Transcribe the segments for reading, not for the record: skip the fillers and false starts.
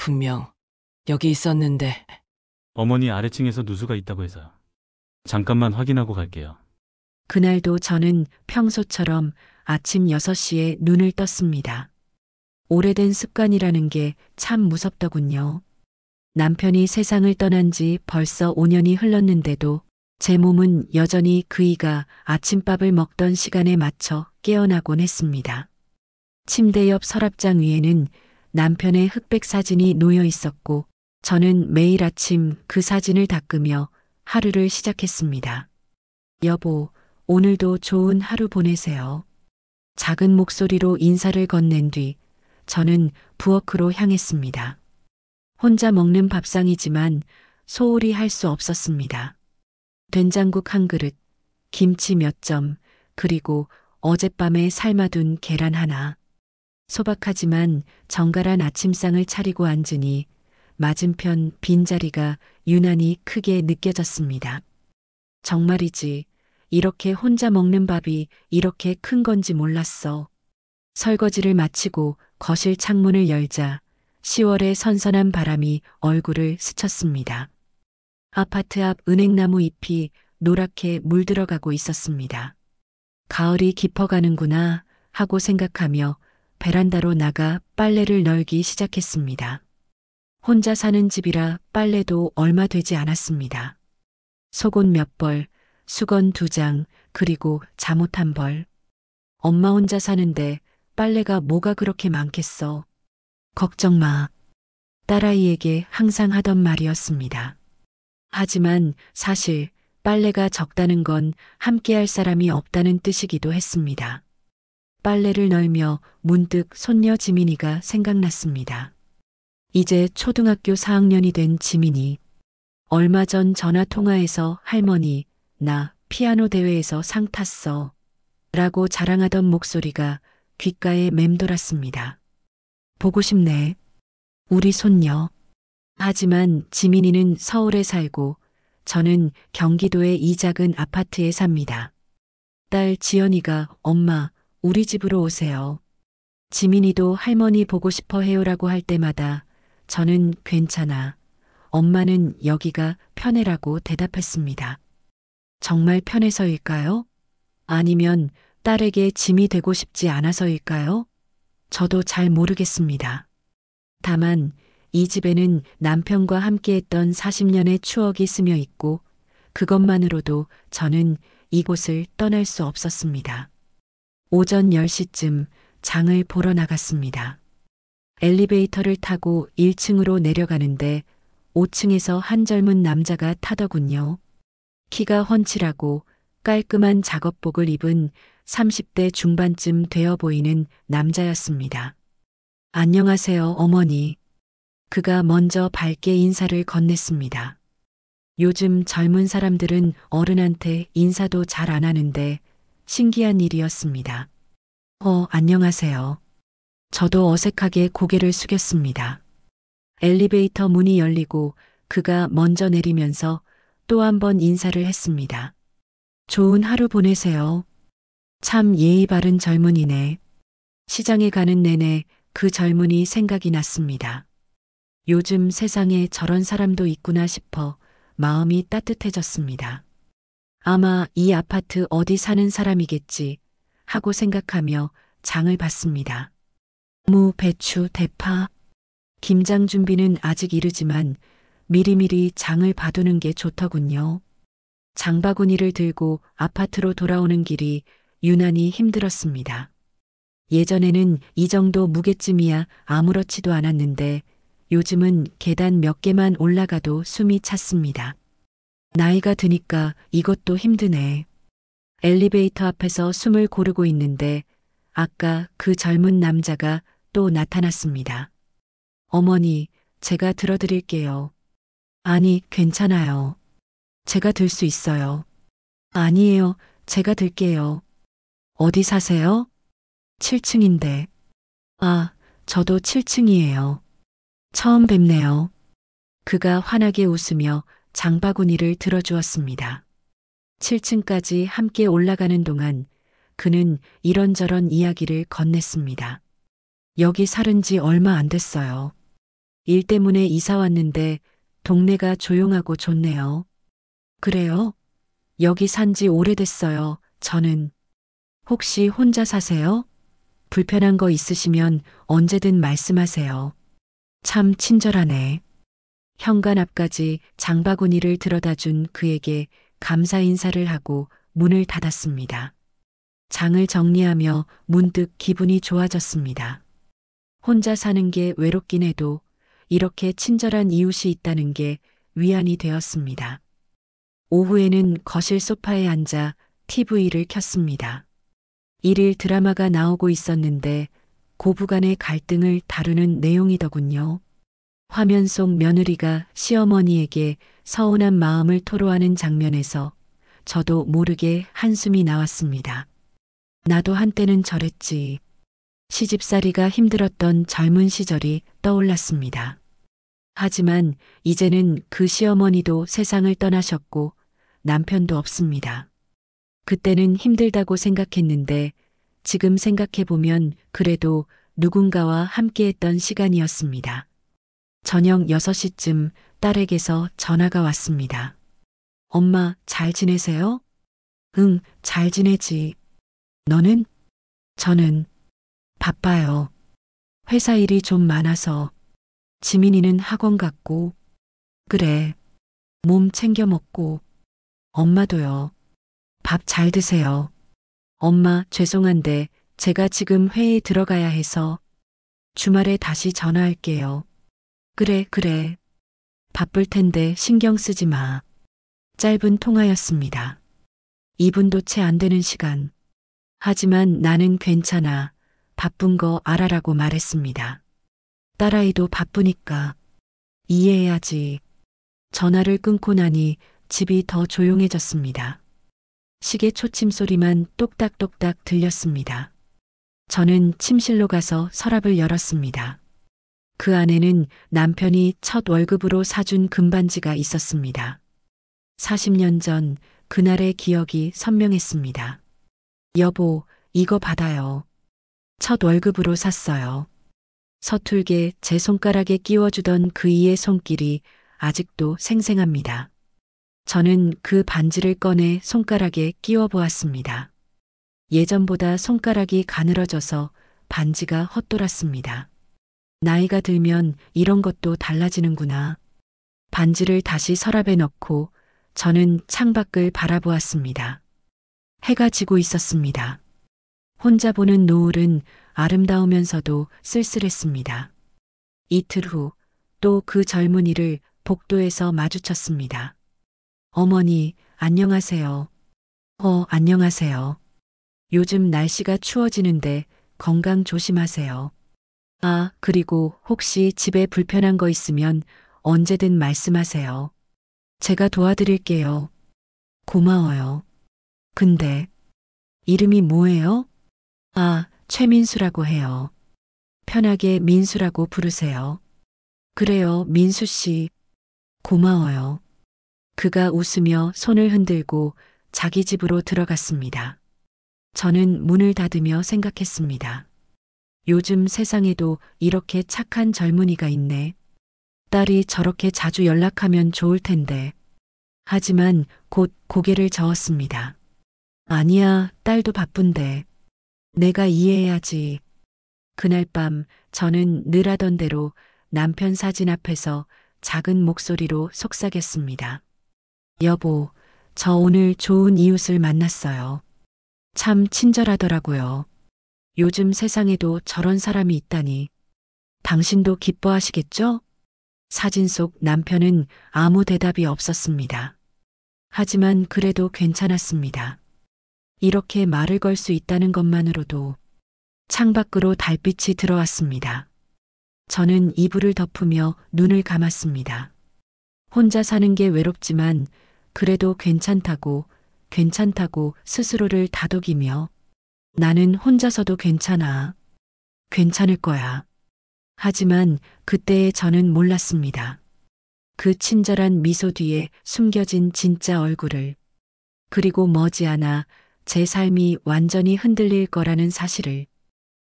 분명 여기 있었는데. 어머니 아래층에서 누수가 있다고 해서요. 잠깐만 확인하고 갈게요. 그날도 저는 평소처럼 아침 6시에 눈을 떴습니다. 오래된 습관이라는 게 참 무섭더군요. 남편이 세상을 떠난 지 벌써 5년이 흘렀는데도 제 몸은 여전히 그이가 아침밥을 먹던 시간에 맞춰 깨어나곤 했습니다. 침대 옆 서랍장 위에는 남편의 흑백 사진이 놓여 있었고 저는 매일 아침 그 사진을 닦으며 하루를 시작했습니다. 여보, 오늘도 좋은 하루 보내세요. 작은 목소리로 인사를 건넨 뒤 저는 부엌으로 향했습니다. 혼자 먹는 밥상이지만 소홀히 할 수 없었습니다. 된장국 한 그릇, 김치 몇 점, 그리고 어젯밤에 삶아둔 계란 하나. 소박하지만 정갈한 아침상을 차리고 앉으니 맞은편 빈자리가 유난히 크게 느껴졌습니다. 정말이지, 이렇게 혼자 먹는 밥이 이렇게 큰 건지 몰랐어. 설거지를 마치고 거실 창문을 열자 10월의 선선한 바람이 얼굴을 스쳤습니다. 아파트 앞 은행나무 잎이 노랗게 물들어가고 있었습니다. 가을이 깊어가는구나 하고 생각하며 베란다로 나가 빨래를 널기 시작했습니다. 혼자 사는 집이라 빨래도 얼마 되지 않았습니다. 속옷 몇 벌, 수건 2장, 그리고 잠옷 1벌. 엄마 혼자 사는데 빨래가 뭐가 그렇게 많겠어. 걱정 마. 딸아이에게 항상 하던 말이었습니다. 하지만 사실 빨래가 적다는 건 함께할 사람이 없다는 뜻이기도 했습니다. 빨래를 널며 문득 손녀 지민이가 생각났습니다. 이제 초등학교 4학년이 된 지민이 얼마 전 전화 통화에서 할머니, 나 피아노 대회에서 상 탔어. 라고 자랑하던 목소리가 귓가에 맴돌았습니다. 보고 싶네. 우리 손녀. 하지만 지민이는 서울에 살고 저는 경기도의 이 작은 아파트에 삽니다. 딸 지연이가 엄마, 우리 집으로 오세요. 지민이도 할머니 보고 싶어 해요라고 할 때마다 저는 괜찮아. 엄마는 여기가 편해라고 대답했습니다. 정말 편해서일까요? 아니면 딸에게 짐이 되고 싶지 않아서일까요? 저도 잘 모르겠습니다. 다만 이 집에는 남편과 함께했던 40년의 추억이 스며 있고 그것만으로도 저는 이곳을 떠날 수 없었습니다. 오전 10시쯤 장을 보러 나갔습니다. 엘리베이터를 타고 1층으로 내려가는데 5층에서 한 젊은 남자가 타더군요. 키가 훤칠하고 깔끔한 작업복을 입은 30대 중반쯤 되어 보이는 남자였습니다. 안녕하세요, 어머니. 그가 먼저 밝게 인사를 건넸습니다. 요즘 젊은 사람들은 어른한테 인사도 잘 안 하는데 신기한 일이었습니다. 안녕하세요. 저도 어색하게 고개를 숙였습니다. 엘리베이터 문이 열리고 그가 먼저 내리면서 또 한 번 인사를 했습니다. 좋은 하루 보내세요. 참 예의 바른 젊은이네. 시장에 가는 내내 그 젊은이 생각이 났습니다. 요즘 세상에 저런 사람도 있구나 싶어 마음이 따뜻해졌습니다. 아마 이 아파트 어디 사는 사람이겠지 하고 생각하며 장을 봤습니다. 무, 배추, 대파. 김장 준비는 아직 이르지만 미리미리 장을 봐두는 게 좋더군요. 장바구니를 들고 아파트로 돌아오는 길이 유난히 힘들었습니다. 예전에는 이 정도 무게쯤이야 아무렇지도 않았는데 요즘은 계단 몇 개만 올라가도 숨이 찼습니다. 나이가 드니까 이것도 힘드네. 엘리베이터 앞에서 숨을 고르고 있는데 아까 그 젊은 남자가 또 나타났습니다. 어머니, 제가 들어드릴게요. 아니, 괜찮아요. 제가 들 수 있어요. 아니에요, 제가 들게요. 어디 사세요? 7층인데. 아, 저도 7층이에요. 처음 뵙네요. 그가 환하게 웃으며 장바구니를 들어주었습니다. 7층까지 함께 올라가는 동안 그는 이런저런 이야기를 건넸습니다. 여기 살은 지 얼마 안 됐어요. 일 때문에 이사 왔는데 동네가 조용하고 좋네요. 그래요? 여기 산지 오래됐어요. 저는. 혹시 혼자 사세요? 불편한 거 있으시면 언제든 말씀하세요. 참 친절하네. 현관 앞까지 장바구니를 들여다 준 그에게 감사 인사를 하고 문을 닫았습니다. 장을 정리하며 문득 기분이 좋아졌습니다. 혼자 사는 게 외롭긴 해도 이렇게 친절한 이웃이 있다는 게 위안이 되었습니다. 오후에는 거실 소파에 앉아 TV를 켰습니다. 일일 드라마가 나오고 있었는데 고부간의 갈등을 다루는 내용이더군요. 화면 속 며느리가 시어머니에게 서운한 마음을 토로하는 장면에서 저도 모르게 한숨이 나왔습니다. 나도 한때는 저랬지. 시집살이가 힘들었던 젊은 시절이 떠올랐습니다. 하지만 이제는 그 시어머니도 세상을 떠나셨고 남편도 없습니다. 그때는 힘들다고 생각했는데 지금 생각해보면 그래도 누군가와 함께했던 시간이었습니다. 저녁 6시쯤 딸에게서 전화가 왔습니다. 엄마, 잘 지내세요? 응, 잘 지내지. 너는? 저는 바빠요. 회사 일이 좀 많아서. 지민이는 학원 갔고. 그래. 몸 챙겨 먹고. 엄마도요. 밥 잘 드세요. 엄마, 죄송한데 제가 지금 회의에 들어가야 해서 주말에 다시 전화할게요. 그래. 바쁠 텐데 신경 쓰지 마. 짧은 통화였습니다. 2분도 채 안 되는 시간. 하지만 나는 괜찮아. 바쁜 거 알아라고 말했습니다. 딸아이도 바쁘니까 이해해야지. 전화를 끊고 나니 집이 더 조용해졌습니다. 시계 초침 소리만 똑딱똑딱 들렸습니다. 저는 침실로 가서 서랍을 열었습니다. 그 안에는 남편이 첫 월급으로 사준 금반지가 있었습니다. 40년 전 그날의 기억이 선명했습니다. 여보, 이거 받아요. 첫 월급으로 샀어요. 서툴게 제 손가락에 끼워주던 그이의 손길이 아직도 생생합니다. 저는 그 반지를 꺼내 손가락에 끼워 보았습니다. 예전보다 손가락이 가늘어져서 반지가 헛돌았습니다. 나이가 들면 이런 것도 달라지는구나. 반지를 다시 서랍에 넣고 저는 창밖을 바라보았습니다. 해가 지고 있었습니다. 혼자 보는 노을은 아름다우면서도 쓸쓸했습니다. 이틀 후 또 그 젊은이를 복도에서 마주쳤습니다. 어머니, 안녕하세요. 안녕하세요. 요즘 날씨가 추워지는데 건강 조심하세요. 아, 그리고 혹시 집에 불편한 거 있으면 언제든 말씀하세요. 제가 도와드릴게요. 고마워요. 근데 이름이 뭐예요? 아, 최민수라고 해요. 편하게 민수라고 부르세요. 그래요, 민수 씨. 고마워요. 그가 웃으며 손을 흔들고 자기 집으로 들어갔습니다. 저는 문을 닫으며 생각했습니다. 요즘 세상에도 이렇게 착한 젊은이가 있네. 딸이 저렇게 자주 연락하면 좋을 텐데. 하지만 곧 고개를 저었습니다. 아니야, 딸도 바쁜데. 내가 이해해야지. 그날 밤 저는 늘 하던 대로 남편 사진 앞에서 작은 목소리로 속삭였습니다. 여보, 저 오늘 좋은 이웃을 만났어요. 참 친절하더라고요. 요즘 세상에도 저런 사람이 있다니. 당신도 기뻐하시겠죠? 사진 속 남편은 아무 대답이 없었습니다. 하지만 그래도 괜찮았습니다. 이렇게 말을 걸 수 있다는 것만으로도. 창밖으로 달빛이 들어왔습니다. 저는 이불을 덮으며 눈을 감았습니다. 혼자 사는 게 외롭지만 그래도 괜찮다고 스스로를 다독이며 나는 혼자서도 괜찮아. 괜찮을 거야. 하지만 그때의 저는 몰랐습니다. 그 친절한 미소 뒤에 숨겨진 진짜 얼굴을. 그리고 머지않아 제 삶이 완전히 흔들릴 거라는 사실을.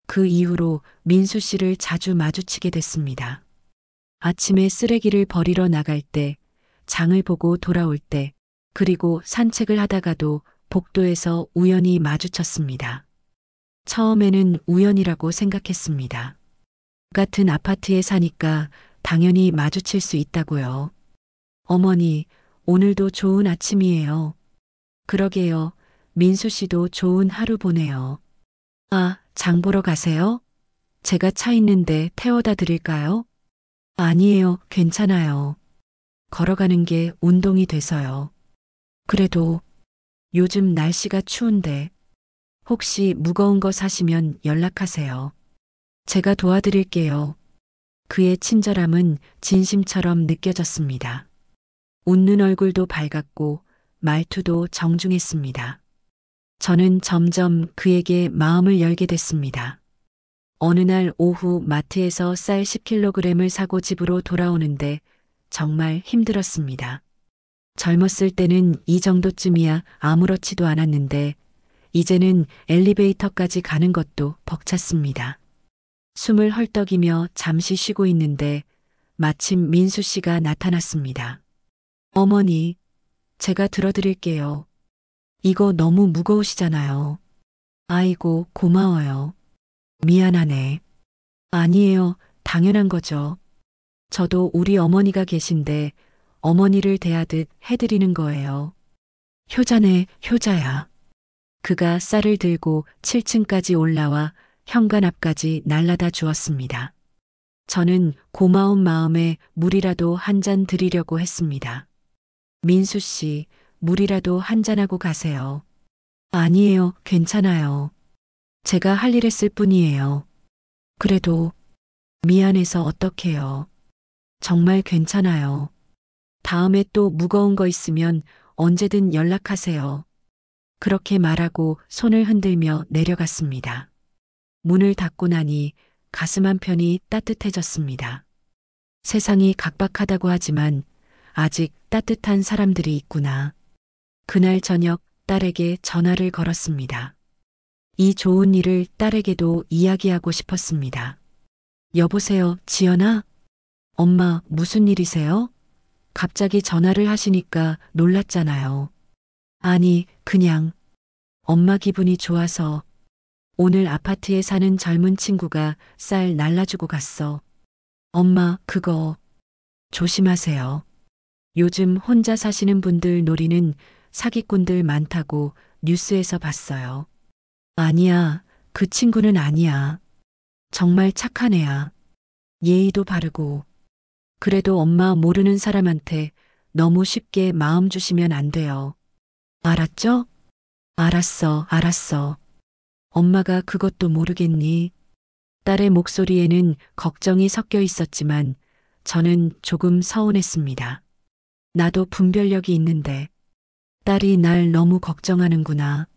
그 이후로 민수 씨를 자주 마주치게 됐습니다. 아침에 쓰레기를 버리러 나갈 때, 장을 보고 돌아올 때, 그리고 산책을 하다가도 복도에서 우연히 마주쳤습니다. 처음에는 우연이라고 생각했습니다. 같은 아파트에 사니까 당연히 마주칠 수 있다고요. 어머니, 오늘도 좋은 아침이에요. 그러게요. 민수 씨도 좋은 하루 보내요. 아, 장 보러 가세요? 제가 차 있는데 태워다 드릴까요? 아니에요. 괜찮아요. 걸어가는 게 운동이 돼서요. 그래도 요즘 날씨가 추운데 혹시 무거운 거 사시면 연락하세요. 제가 도와드릴게요. 그의 친절함은 진심처럼 느껴졌습니다. 웃는 얼굴도 밝았고 말투도 정중했습니다. 저는 점점 그에게 마음을 열게 됐습니다. 어느 날 오후 마트에서 쌀 10kg을 사고 집으로 돌아오는데 정말 힘들었습니다. 젊었을 때는 이 정도쯤이야 아무렇지도 않았는데 이제는 엘리베이터까지 가는 것도 벅찼습니다. 숨을 헐떡이며 잠시 쉬고 있는데 마침 민수 씨가 나타났습니다. 어머니, 제가 들어드릴게요. 이거 너무 무거우시잖아요. 아이고, 고마워요. 미안하네. 아니에요. 당연한 거죠. 저도 우리 어머니가 계신데 어머니를 대하듯 해드리는 거예요. 효자네, 효자야. 그가 쌀을 들고 7층까지 올라와 현관 앞까지 날라다 주었습니다. 저는 고마운 마음에 물이라도 한 잔 드리려고 했습니다. 민수 씨, 물이라도 한 잔하고 가세요. 아니에요, 괜찮아요. 제가 할 일 했을 뿐이에요. 그래도 미안해서 어떡해요. 정말 괜찮아요. 다음에 또 무거운 거 있으면 언제든 연락하세요. 그렇게 말하고 손을 흔들며 내려갔습니다. 문을 닫고 나니 가슴 한편이 따뜻해졌습니다. 세상이 각박하다고 하지만 아직 따뜻한 사람들이 있구나. 그날 저녁 딸에게 전화를 걸었습니다. 이 좋은 일을 딸에게도 이야기하고 싶었습니다. 여보세요, 지연아? 엄마, 무슨 일이세요? 갑자기 전화를 하시니까 놀랐잖아요. 아니, 그냥 엄마 기분이 좋아서 오늘 아파트에 사는 젊은 친구가 쌀 날라주고 갔어. 엄마, 그거 조심하세요. 요즘 혼자 사시는 분들 노리는 사기꾼들 많다고 뉴스에서 봤어요. 아니야, 그 친구는 아니야. 정말 착한 애야. 예의도 바르고. 그래도 엄마 모르는 사람한테 너무 쉽게 마음 주시면 안 돼요. 알았죠? 알았어, 알았어. 엄마가 그것도 모르겠니? 딸의 목소리에는 걱정이 섞여 있었지만 저는 조금 서운했습니다. 나도 분별력이 있는데 딸이 날 너무 걱정하는구나.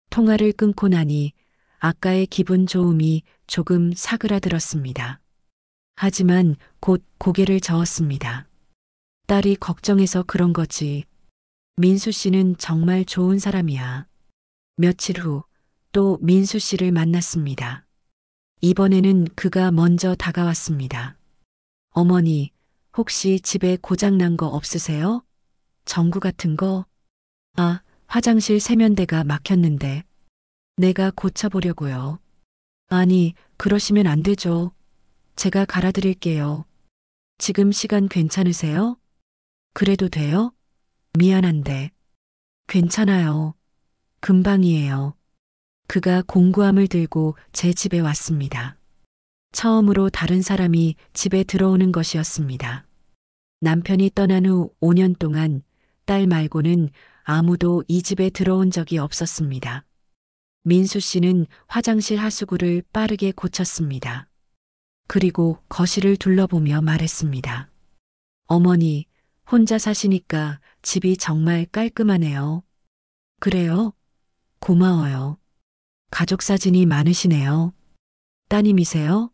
통화를 끊고 나니 아까의 기분 좋음이 조금 사그라들었습니다. 하지만 곧 고개를 저었습니다. 딸이 걱정해서 그런 거지. 민수 씨는 정말 좋은 사람이야. 며칠 후 또 민수 씨를 만났습니다. 이번에는 그가 먼저 다가왔습니다. 어머니, 혹시 집에 고장난 거 없으세요? 전구 같은 거? 아, 화장실 세면대가 막혔는데. 내가 고쳐보려고요. 아니, 그러시면 안 되죠. 제가 갈아드릴게요. 지금 시간 괜찮으세요? 그래도 돼요? 미안한데. 괜찮아요. 금방이에요. 그가 공구함을 들고 제 집에 왔습니다. 처음으로 다른 사람이 집에 들어오는 것이었습니다. 남편이 떠난 후 5년 동안 딸 말고는 아무도 이 집에 들어온 적이 없었습니다. 민수 씨는 화장실 하수구를 빠르게 고쳤습니다. 그리고 거실을 둘러보며 말했습니다. 어머니, 혼자 사시니까 집이 정말 깔끔하네요. 그래요? 고마워요. 가족 사진이 많으시네요. 따님이세요?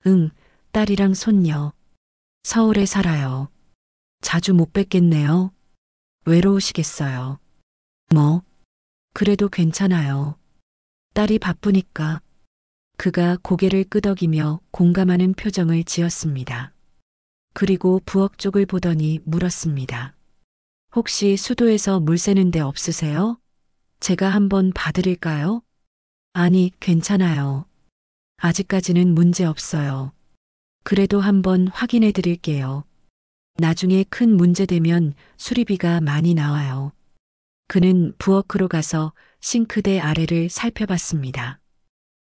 응, 딸이랑 손녀. 서울에 살아요. 자주 못 뵙겠네요. 외로우시겠어요. 뭐, 그래도 괜찮아요. 딸이 바쁘니까. 그가 고개를 끄덕이며 공감하는 표정을 지었습니다. 그리고 부엌 쪽을 보더니 물었습니다. 혹시 수도에서 물 새는 데 없으세요? 제가 한번 봐드릴까요? 아니, 괜찮아요. 아직까지는 문제 없어요. 그래도 한번 확인해 드릴게요. 나중에 큰 문제 되면 수리비가 많이 나와요. 그는 부엌으로 가서 싱크대 아래를 살펴봤습니다.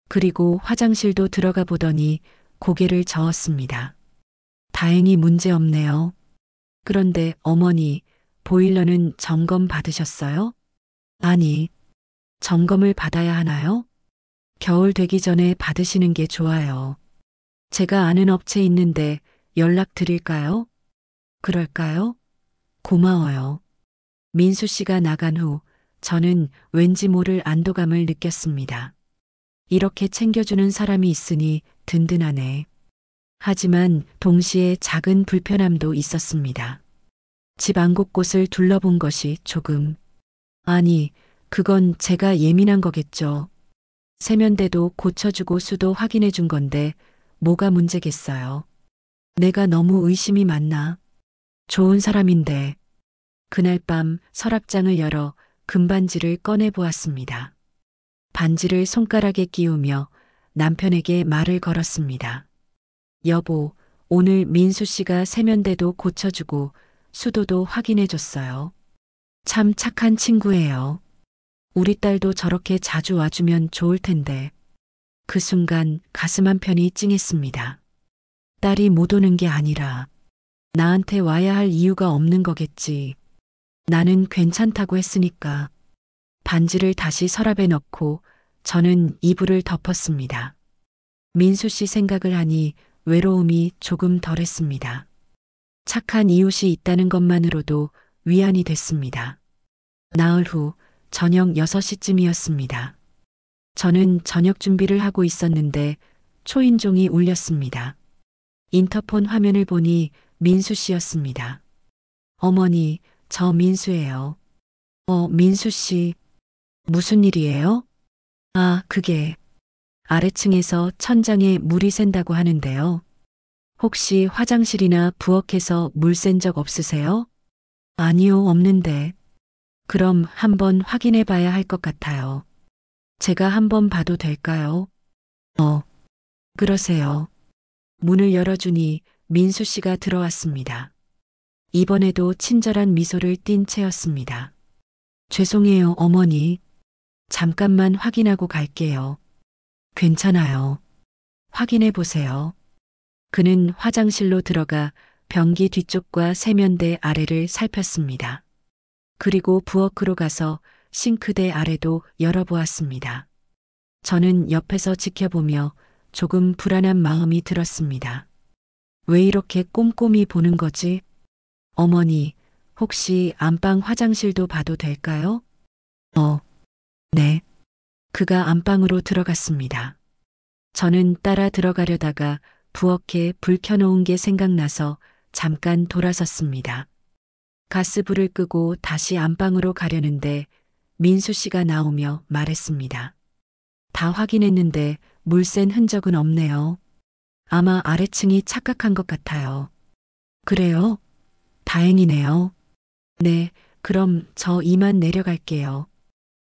그리고 화장실도 들어가 보더니 고개를 저었습니다. 다행히 문제 없네요. 그런데 어머니, 보일러는 점검 받으셨어요? 아니, 점검을 받아야 하나요? 겨울 되기 전에 받으시는 게 좋아요. 제가 아는 업체 있는데 연락 드릴까요? 그럴까요? 고마워요. 민수 씨가 나간 후 저는 왠지 모를 안도감을 느꼈습니다. 이렇게 챙겨주는 사람이 있으니 든든하네. 하지만 동시에 작은 불편함도 있었습니다. 집 안 곳곳을 둘러본 것이 조금. 아니, 그건 제가 예민한 거겠죠. 세면대도 고쳐주고 수도 확인해 준 건데 뭐가 문제겠어요. 내가 너무 의심이 많나? 좋은 사람인데. 그날 밤 서랍장을 열어 금반지를 꺼내 보았습니다. 반지를 손가락에 끼우며 남편에게 말을 걸었습니다. 여보, 오늘 민수 씨가 세면대도 고쳐주고 수도도 확인해 줬어요. 참 착한 친구예요. 우리 딸도 저렇게 자주 와주면 좋을 텐데. 그 순간 가슴 한편이 찡했습니다. 딸이 못 오는 게 아니라 나한테 와야 할 이유가 없는 거겠지. 나는 괜찮다고 했으니까. 반지를 다시 서랍에 넣고 저는 이불을 덮었습니다. 민수 씨 생각을 하니 외로움이 조금 덜했습니다. 착한 이웃이 있다는 것만으로도 위안이 됐습니다. 나흘 후 저녁 6시쯤이었습니다. 저는 저녁 준비를 하고 있었는데 초인종이 울렸습니다. 인터폰 화면을 보니 민수 씨였습니다. 어머니, 저 민수예요. 민수 씨. 무슨 일이에요? 아, 그게 아래층에서 천장에 물이 샌다고 하는데요. 혹시 화장실이나 부엌에서 물 샌 적 없으세요? 아니요, 없는데. 그럼 한번 확인해 봐야 할 것 같아요. 제가 한번 봐도 될까요? 그러세요. 문을 열어주니 민수 씨가 들어왔습니다. 이번에도 친절한 미소를 띤 채였습니다. 죄송해요, 어머니. 잠깐만 확인하고 갈게요. 괜찮아요. 확인해 보세요. 그는 화장실로 들어가 변기 뒤쪽과 세면대 아래를 살폈습니다. 그리고 부엌으로 가서 싱크대 아래도 열어보았습니다. 저는 옆에서 지켜보며 조금 불안한 마음이 들었습니다. 왜 이렇게 꼼꼼히 보는 거지? 어머니, 혹시 안방 화장실도 봐도 될까요? 네. 그가 안방으로 들어갔습니다. 저는 따라 들어가려다가 부엌에 불 켜놓은 게 생각나서 잠깐 돌아섰습니다. 가스불을 끄고 다시 안방으로 가려는데 민수 씨가 나오며 말했습니다. 다 확인했는데 물 샌 흔적은 없네요. 아마 아래층이 착각한 것 같아요. 그래요? 다행이네요. 네, 그럼 저 이만 내려갈게요.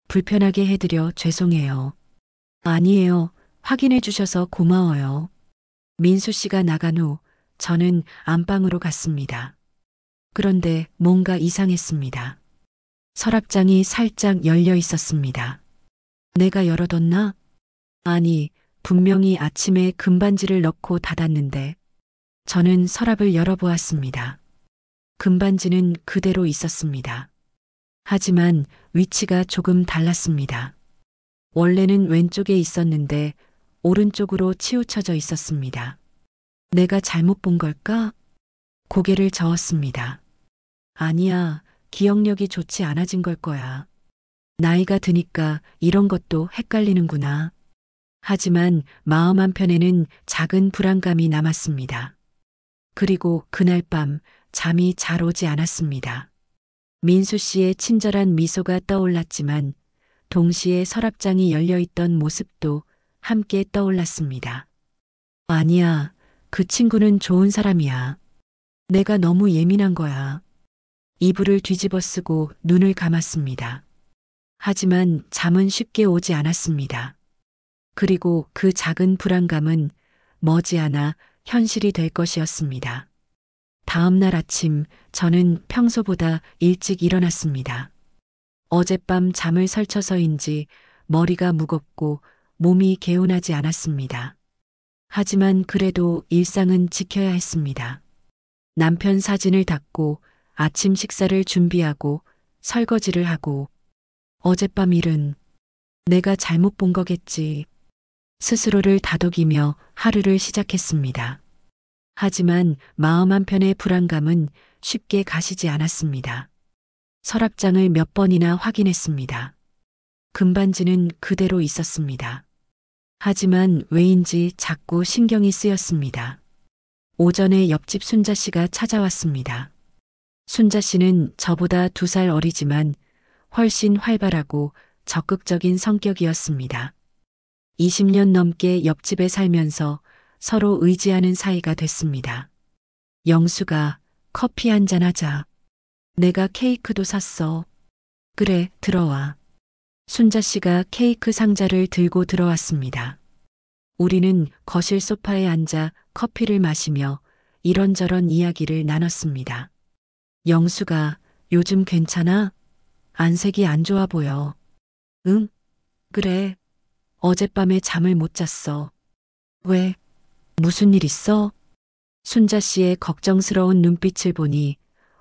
불편하게 해드려 죄송해요. 아니에요. 확인해 주셔서 고마워요. 민수 씨가 나간 후 저는 안방으로 갔습니다. 그런데 뭔가 이상했습니다. 서랍장이 살짝 열려 있었습니다. 내가 열어뒀나? 아니, 분명히 아침에 금반지를 넣고 닫았는데 저는 서랍을 열어보았습니다. 금반지는 그대로 있었습니다. 하지만 위치가 조금 달랐습니다. 원래는 왼쪽에 있었는데 오른쪽으로 치우쳐져 있었습니다. 내가 잘못 본 걸까? 고개를 저었습니다. 아니야, 기억력이 좋지 않아진 걸 거야. 나이가 드니까 이런 것도 헷갈리는구나. 하지만 마음 한편에는 작은 불안감이 남았습니다. 그리고 그날 밤 잠이 잘 오지 않았습니다. 민수 씨의 친절한 미소가 떠올랐지만 동시에 서랍장이 열려있던 모습도 함께 떠올랐습니다. 아니야, 그 친구는 좋은 사람이야. 내가 너무 예민한 거야. 이불을 뒤집어 쓰고 눈을 감았습니다. 하지만 잠은 쉽게 오지 않았습니다. 그리고 그 작은 불안감은 머지않아 현실이 될 것이었습니다. 다음 날 아침 저는 평소보다 일찍 일어났습니다. 어젯밤 잠을 설쳐서인지 머리가 무겁고 몸이 개운하지 않았습니다. 하지만 그래도 일상은 지켜야 했습니다. 남편 사진을 닦고 아침 식사를 준비하고 설거지를 하고 어젯밤 일은 내가 잘못 본 거겠지. 스스로를 다독이며 하루를 시작했습니다. 하지만 마음 한편의 불안감은 쉽게 가시지 않았습니다. 서랍장을 몇 번이나 확인했습니다. 금반지는 그대로 있었습니다. 하지만 왜인지 자꾸 신경이 쓰였습니다. 오전에 옆집 순자 씨가 찾아왔습니다. 순자 씨는 저보다 2살 어리지만 훨씬 활발하고 적극적인 성격이었습니다. 20년 넘게 옆집에 살면서 서로 의지하는 사이가 됐습니다. 영수가 커피 한잔 하자. 내가 케이크도 샀어. 그래, 들어와. 순자 씨가 케이크 상자를 들고 들어왔습니다. 우리는 거실 소파에 앉아 커피를 마시며 이런저런 이야기를 나눴습니다. 영수가 요즘 괜찮아? 안색이 안 좋아 보여. 응? 그래. 어젯밤에 잠을 못 잤어. 왜? 무슨 일 있어? 순자 씨의 걱정스러운 눈빛을 보니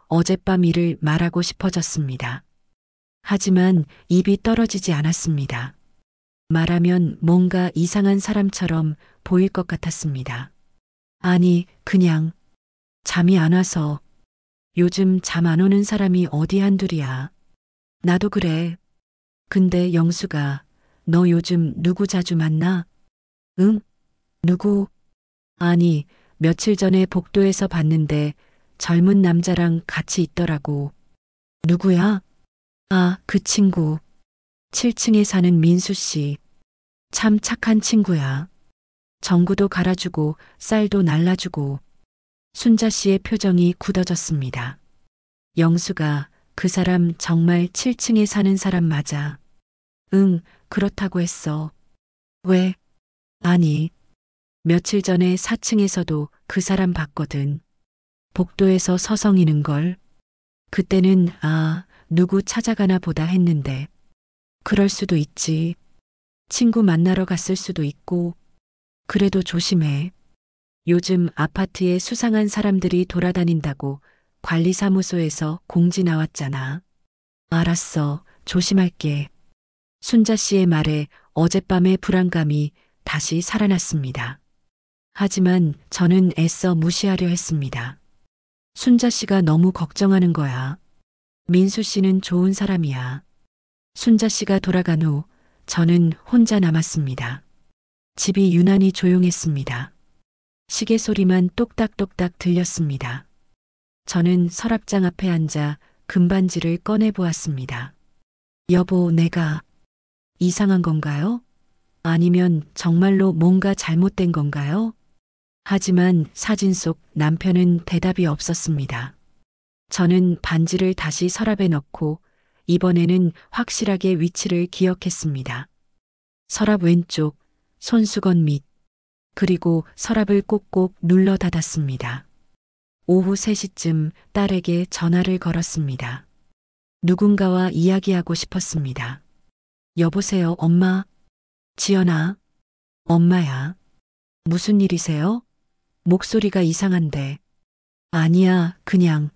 어젯밤 일을 말하고 싶어졌습니다. 하지만 입이 떨어지지 않았습니다. 말하면 뭔가 이상한 사람처럼 보일 것 같았습니다. 아니, 그냥 잠이 안 와서. 요즘 잠 안 오는 사람이 어디 한둘이야. 나도 그래. 근데 영수가 너 요즘 누구 자주 만나? 응? 누구? 아니, 며칠 전에 복도에서 봤는데 젊은 남자랑 같이 있더라고. 누구야? 아, 그 친구. 7층에 사는 민수 씨. 참 착한 친구야. 전구도 갈아주고 쌀도 날라주고. 순자 씨의 표정이 굳어졌습니다. 영수가 그 사람 정말 7층에 사는 사람 맞아. 응, 그렇다고 했어. 왜? 아니, 며칠 전에 4층에서도 그 사람 봤거든. 복도에서 서성이는 걸. 그때는 누구 찾아가나 보다 했는데. 그럴 수도 있지. 친구 만나러 갔을 수도 있고. 그래도 조심해. 요즘 아파트에 수상한 사람들이 돌아다닌다고 관리사무소에서 공지 나왔잖아. 알았어. 조심할게. 순자 씨의 말에 어젯밤의 불안감이 다시 살아났습니다. 하지만 저는 애써 무시하려 했습니다. 순자 씨가 너무 걱정하는 거야. 민수 씨는 좋은 사람이야. 순자 씨가 돌아간 후 저는 혼자 남았습니다. 집이 유난히 조용했습니다. 시계 소리만 똑딱똑딱 들렸습니다. 저는 서랍장 앞에 앉아 금반지를 꺼내 보았습니다. 여보, 내가 이상한 건가요? 아니면 정말로 뭔가 잘못된 건가요? 하지만 사진 속 남편은 대답이 없었습니다. 저는 반지를 다시 서랍에 넣고 이번에는 확실하게 위치를 기억했습니다. 서랍 왼쪽, 손수건 밑, 그리고 서랍을 꼭꼭 눌러 닫았습니다. 오후 3시쯤 딸에게 전화를 걸었습니다. 누군가와 이야기하고 싶었습니다. 여보세요, 엄마? 지연아? 엄마야. 무슨 일이세요? 목소리가 이상한데. 아니야, 그냥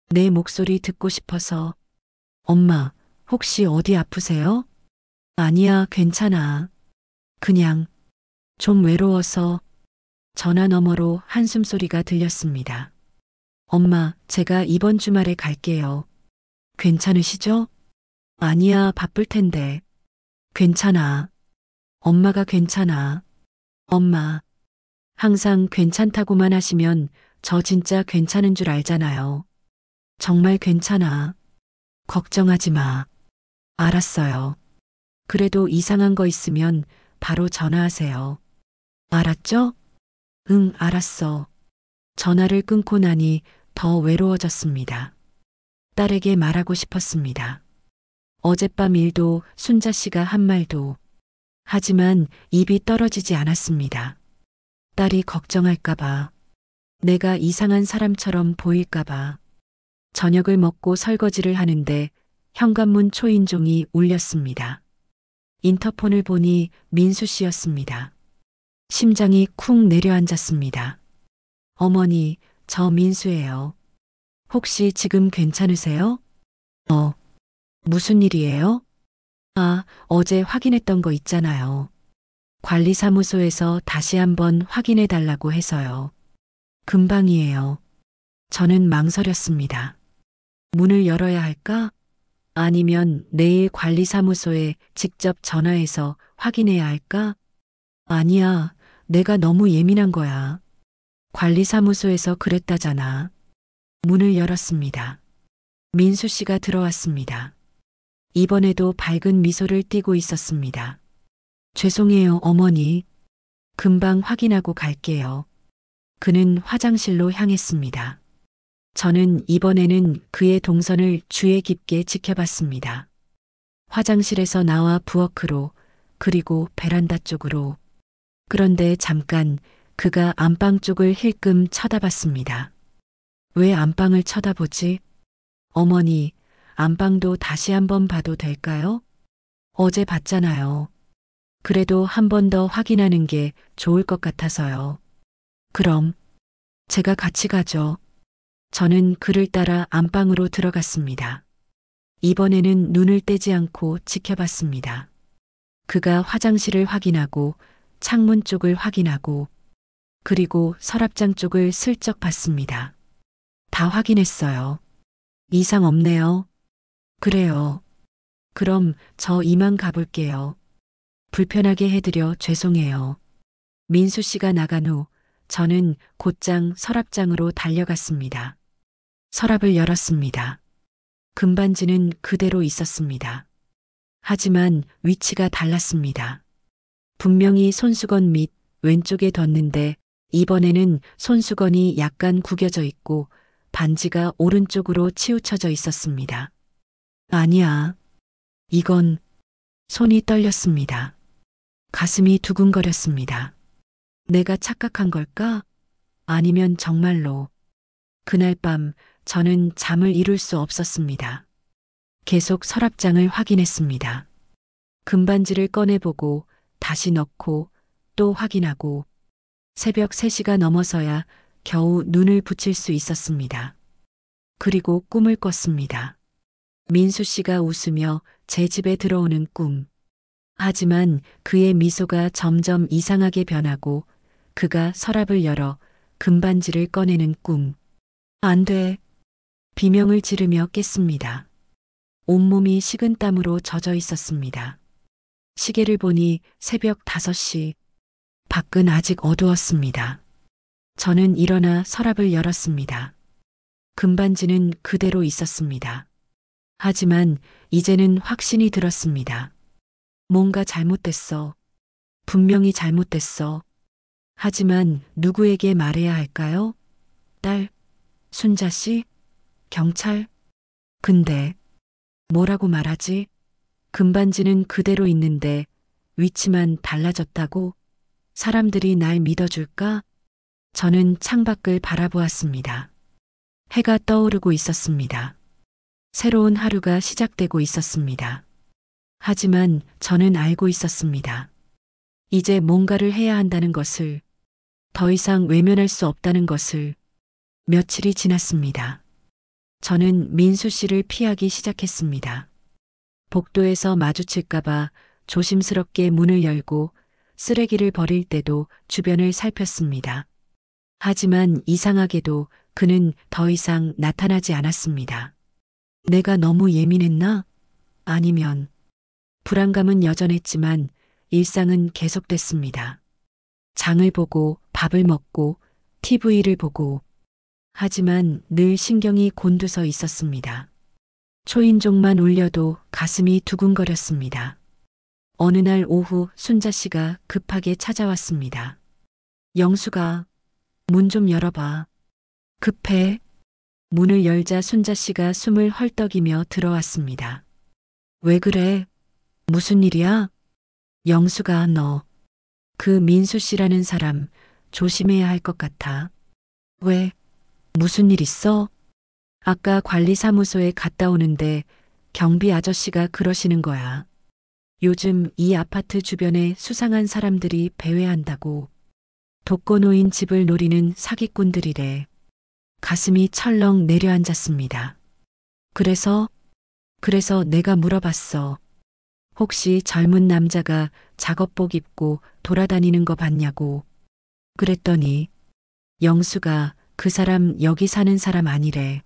내 목소리 듣고 싶어서. 엄마, 혹시 어디 아프세요? 아니야, 괜찮아. 그냥 좀 외로워서. 전화 너머로 한숨 소리가 들렸습니다. 엄마, 제가 이번 주말에 갈게요. 괜찮으시죠? 아니야, 바쁠 텐데. 괜찮아. 엄마가 괜찮아. 엄마, 항상 괜찮다고만 하시면 저 진짜 괜찮은 줄 알잖아요. 정말 괜찮아. 걱정하지 마. 알았어요. 그래도 이상한 거 있으면 바로 전화하세요. 알았죠? 응, 알았어. 전화를 끊고 나니 더 외로워졌습니다. 딸에게 말하고 싶었습니다. 어젯밤 일도 순자 씨가 한 말도. 하지만 입이 떨어지지 않았습니다. 딸이 걱정할까봐. 내가 이상한 사람처럼 보일까봐. 저녁을 먹고 설거지를 하는데 현관문 초인종이 울렸습니다. 인터폰을 보니 민수 씨였습니다. 심장이 쿵 내려앉았습니다. 어머니, 저 민수예요. 혹시 지금 괜찮으세요? 무슨 일이에요? 아, 어제 확인했던 거 있잖아요. 관리사무소에서 다시 한번 확인해 달라고 해서요. 금방이에요. 저는 망설였습니다. 문을 열어야 할까? 아니면 내일 관리사무소에 직접 전화해서 확인해야 할까? 아니야, 내가 너무 예민한 거야. 관리사무소에서 그랬다잖아. 문을 열었습니다. 민수 씨가 들어왔습니다. 이번에도 밝은 미소를 띠고 있었습니다. 죄송해요, 어머니. 금방 확인하고 갈게요. 그는 화장실로 향했습니다. 저는 이번에는 그의 동선을 주의 깊게 지켜봤습니다. 화장실에서 나와 부엌으로, 그리고 베란다 쪽으로. 그런데 잠깐 그가 안방 쪽을 힐끔 쳐다봤습니다. 왜 안방을 쳐다보지? 어머니, 안방도 다시 한번 봐도 될까요? 어제 봤잖아요. 그래도 한 번 더 확인하는 게 좋을 것 같아서요. 그럼 제가 같이 가죠. 저는 그를 따라 안방으로 들어갔습니다. 이번에는 눈을 떼지 않고 지켜봤습니다. 그가 화장실을 확인하고 창문 쪽을 확인하고 그리고 서랍장 쪽을 슬쩍 봤습니다. 다 확인했어요. 이상 없네요. 그래요. 그럼 저 이만 가볼게요. 불편하게 해드려 죄송해요. 민수 씨가 나간 후 저는 곧장 서랍장으로 달려갔습니다. 서랍을 열었습니다. 금반지는 그대로 있었습니다. 하지만 위치가 달랐습니다. 분명히 손수건 밑 왼쪽에 뒀는데 이번에는 손수건이 약간 구겨져 있고 반지가 오른쪽으로 치우쳐져 있었습니다. 아니야. 이건 손이 떨렸습니다. 가슴이 두근거렸습니다. 내가 착각한 걸까? 아니면 정말로. 그날 밤 저는 잠을 이룰 수 없었습니다. 계속 서랍장을 확인했습니다. 금반지를 꺼내보고 다시 넣고 또 확인하고 새벽 3시가 넘어서야 겨우 눈을 붙일 수 있었습니다. 그리고 꿈을 꿨습니다. 민수 씨가 웃으며 제 집에 들어오는 꿈. 하지만 그의 미소가 점점 이상하게 변하고 그가 서랍을 열어 금반지를 꺼내는 꿈. 안 돼. 비명을 지르며 깼습니다. 온몸이 식은땀으로 젖어 있었습니다. 시계를 보니 새벽 5시. 밖은 아직 어두웠습니다. 저는 일어나 서랍을 열었습니다. 금반지는 그대로 있었습니다. 하지만 이제는 확신이 들었습니다. 뭔가 잘못됐어. 분명히 잘못됐어. 하지만 누구에게 말해야 할까요? 딸, 순자 씨, 경찰? 근데 뭐라고 말하지? 금반지는 그대로 있는데 위치만 달라졌다고? 사람들이 날 믿어줄까? 저는 창밖을 바라보았습니다. 해가 떠오르고 있었습니다. 새로운 하루가 시작되고 있었습니다. 하지만 저는 알고 있었습니다. 이제 뭔가를 해야 한다는 것을, 더 이상 외면할 수 없다는 것을. 며칠이 지났습니다. 저는 민수 씨를 피하기 시작했습니다. 복도에서 마주칠까봐 조심스럽게 문을 열고 쓰레기를 버릴 때도 주변을 살폈습니다. 하지만 이상하게도 그는 더 이상 나타나지 않았습니다. 내가 너무 예민했나? 아니면 불안감은 여전했지만 일상은 계속됐습니다. 장을 보고 밥을 먹고 TV를 보고 하지만 늘 신경이 곤두서 있었습니다. 초인종만 울려도 가슴이 두근거렸습니다. 어느 날 오후 순자 씨가 급하게 찾아왔습니다. 영수가 문 좀 열어봐. 급해. 문을 열자 순자 씨가 숨을 헐떡이며 들어왔습니다. 왜 그래? 무슨 일이야? 영수가 너, 그 민수 씨라는 사람 조심해야 할 것 같아. 왜? 무슨 일 있어? 아까 관리사무소에 갔다 오는데 경비 아저씨가 그러시는 거야. 요즘 이 아파트 주변에 수상한 사람들이 배회한다고. 독거노인 집을 노리는 사기꾼들이래. 가슴이 철렁 내려앉았습니다. 그래서 내가 물어봤어. 혹시 젊은 남자가 작업복 입고 돌아다니는 거 봤냐고. 그랬더니 영수가 그 사람 여기 사는 사람 아니래.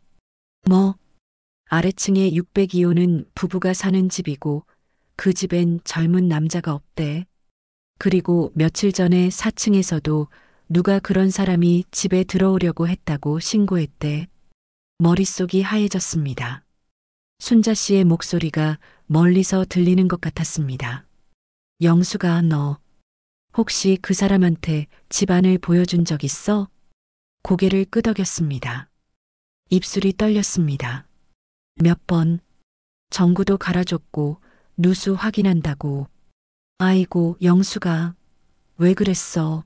뭐? 아래층에 602호는 부부가 사는 집이고 그 집엔 젊은 남자가 없대. 그리고 며칠 전에 4층에서도 누가 그런 사람이 집에 들어오려고 했다고 신고했대. 머릿속이 하얘졌습니다. 순자 씨의 목소리가 멀리서 들리는 것 같았습니다. 영수가 너, 혹시 그 사람한테 집안을 보여준 적 있어? 고개를 끄덕였습니다. 입술이 떨렸습니다. 몇 번, 전구도 갈아줬고 누수 확인한다고. 아이고, 영수가 왜 그랬어?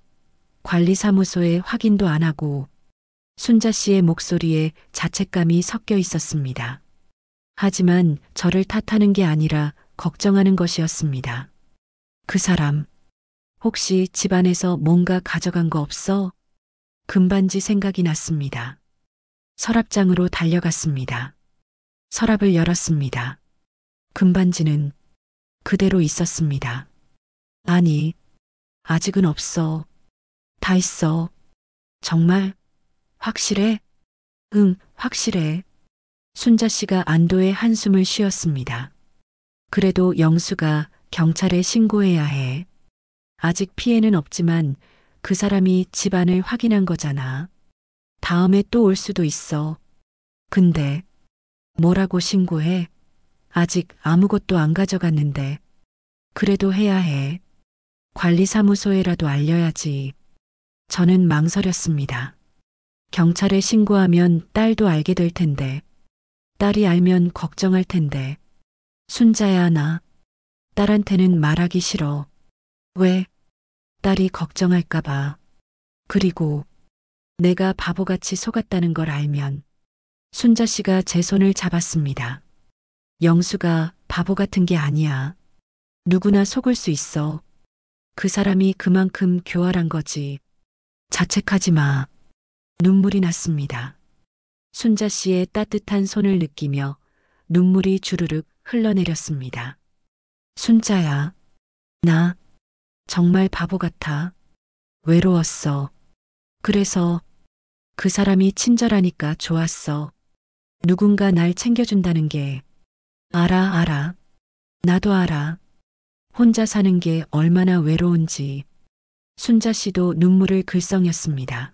관리사무소에 확인도 안 하고. 순자 씨의 목소리에 자책감이 섞여 있었습니다. 하지만 저를 탓하는 게 아니라 걱정하는 것이었습니다. 그 사람, 혹시 집안에서 뭔가 가져간 거 없어? 금반지 생각이 났습니다. 서랍장으로 달려갔습니다. 서랍을 열었습니다. 금반지는 그대로 있었습니다. 아니, 아직은 없어. 다 있어. 정말? 확실해? 응, 확실해. 순자 씨가 안도의 한숨을 쉬었습니다. 그래도 영수가 경찰에 신고해야 해. 아직 피해는 없지만 그 사람이 집안을 확인한 거잖아. 다음에 또 올 수도 있어. 근데 뭐라고 신고해? 아직 아무것도 안 가져갔는데. 그래도 해야 해. 관리사무소에라도 알려야지. 저는 망설였습니다. 경찰에 신고하면 딸도 알게 될 텐데. 딸이 알면 걱정할 텐데. 순자야, 나 딸한테는 말하기 싫어. 왜? 딸이 걱정할까봐. 그리고 내가 바보같이 속았다는 걸 알면. 순자 씨가 제 손을 잡았습니다. 영수가 바보 같은 게 아니야. 누구나 속을 수 있어. 그 사람이 그만큼 교활한 거지. 자책하지 마. 눈물이 났습니다. 순자 씨의 따뜻한 손을 느끼며 눈물이 주르륵 흘러내렸습니다. 순자야, 나 정말 바보 같아. 외로웠어. 그래서 그 사람이 친절하니까 좋았어. 누군가 날 챙겨준다는 게. 알아. 나도 알아. 혼자 사는 게 얼마나 외로운지. 순자 씨도 눈물을 글썽였습니다.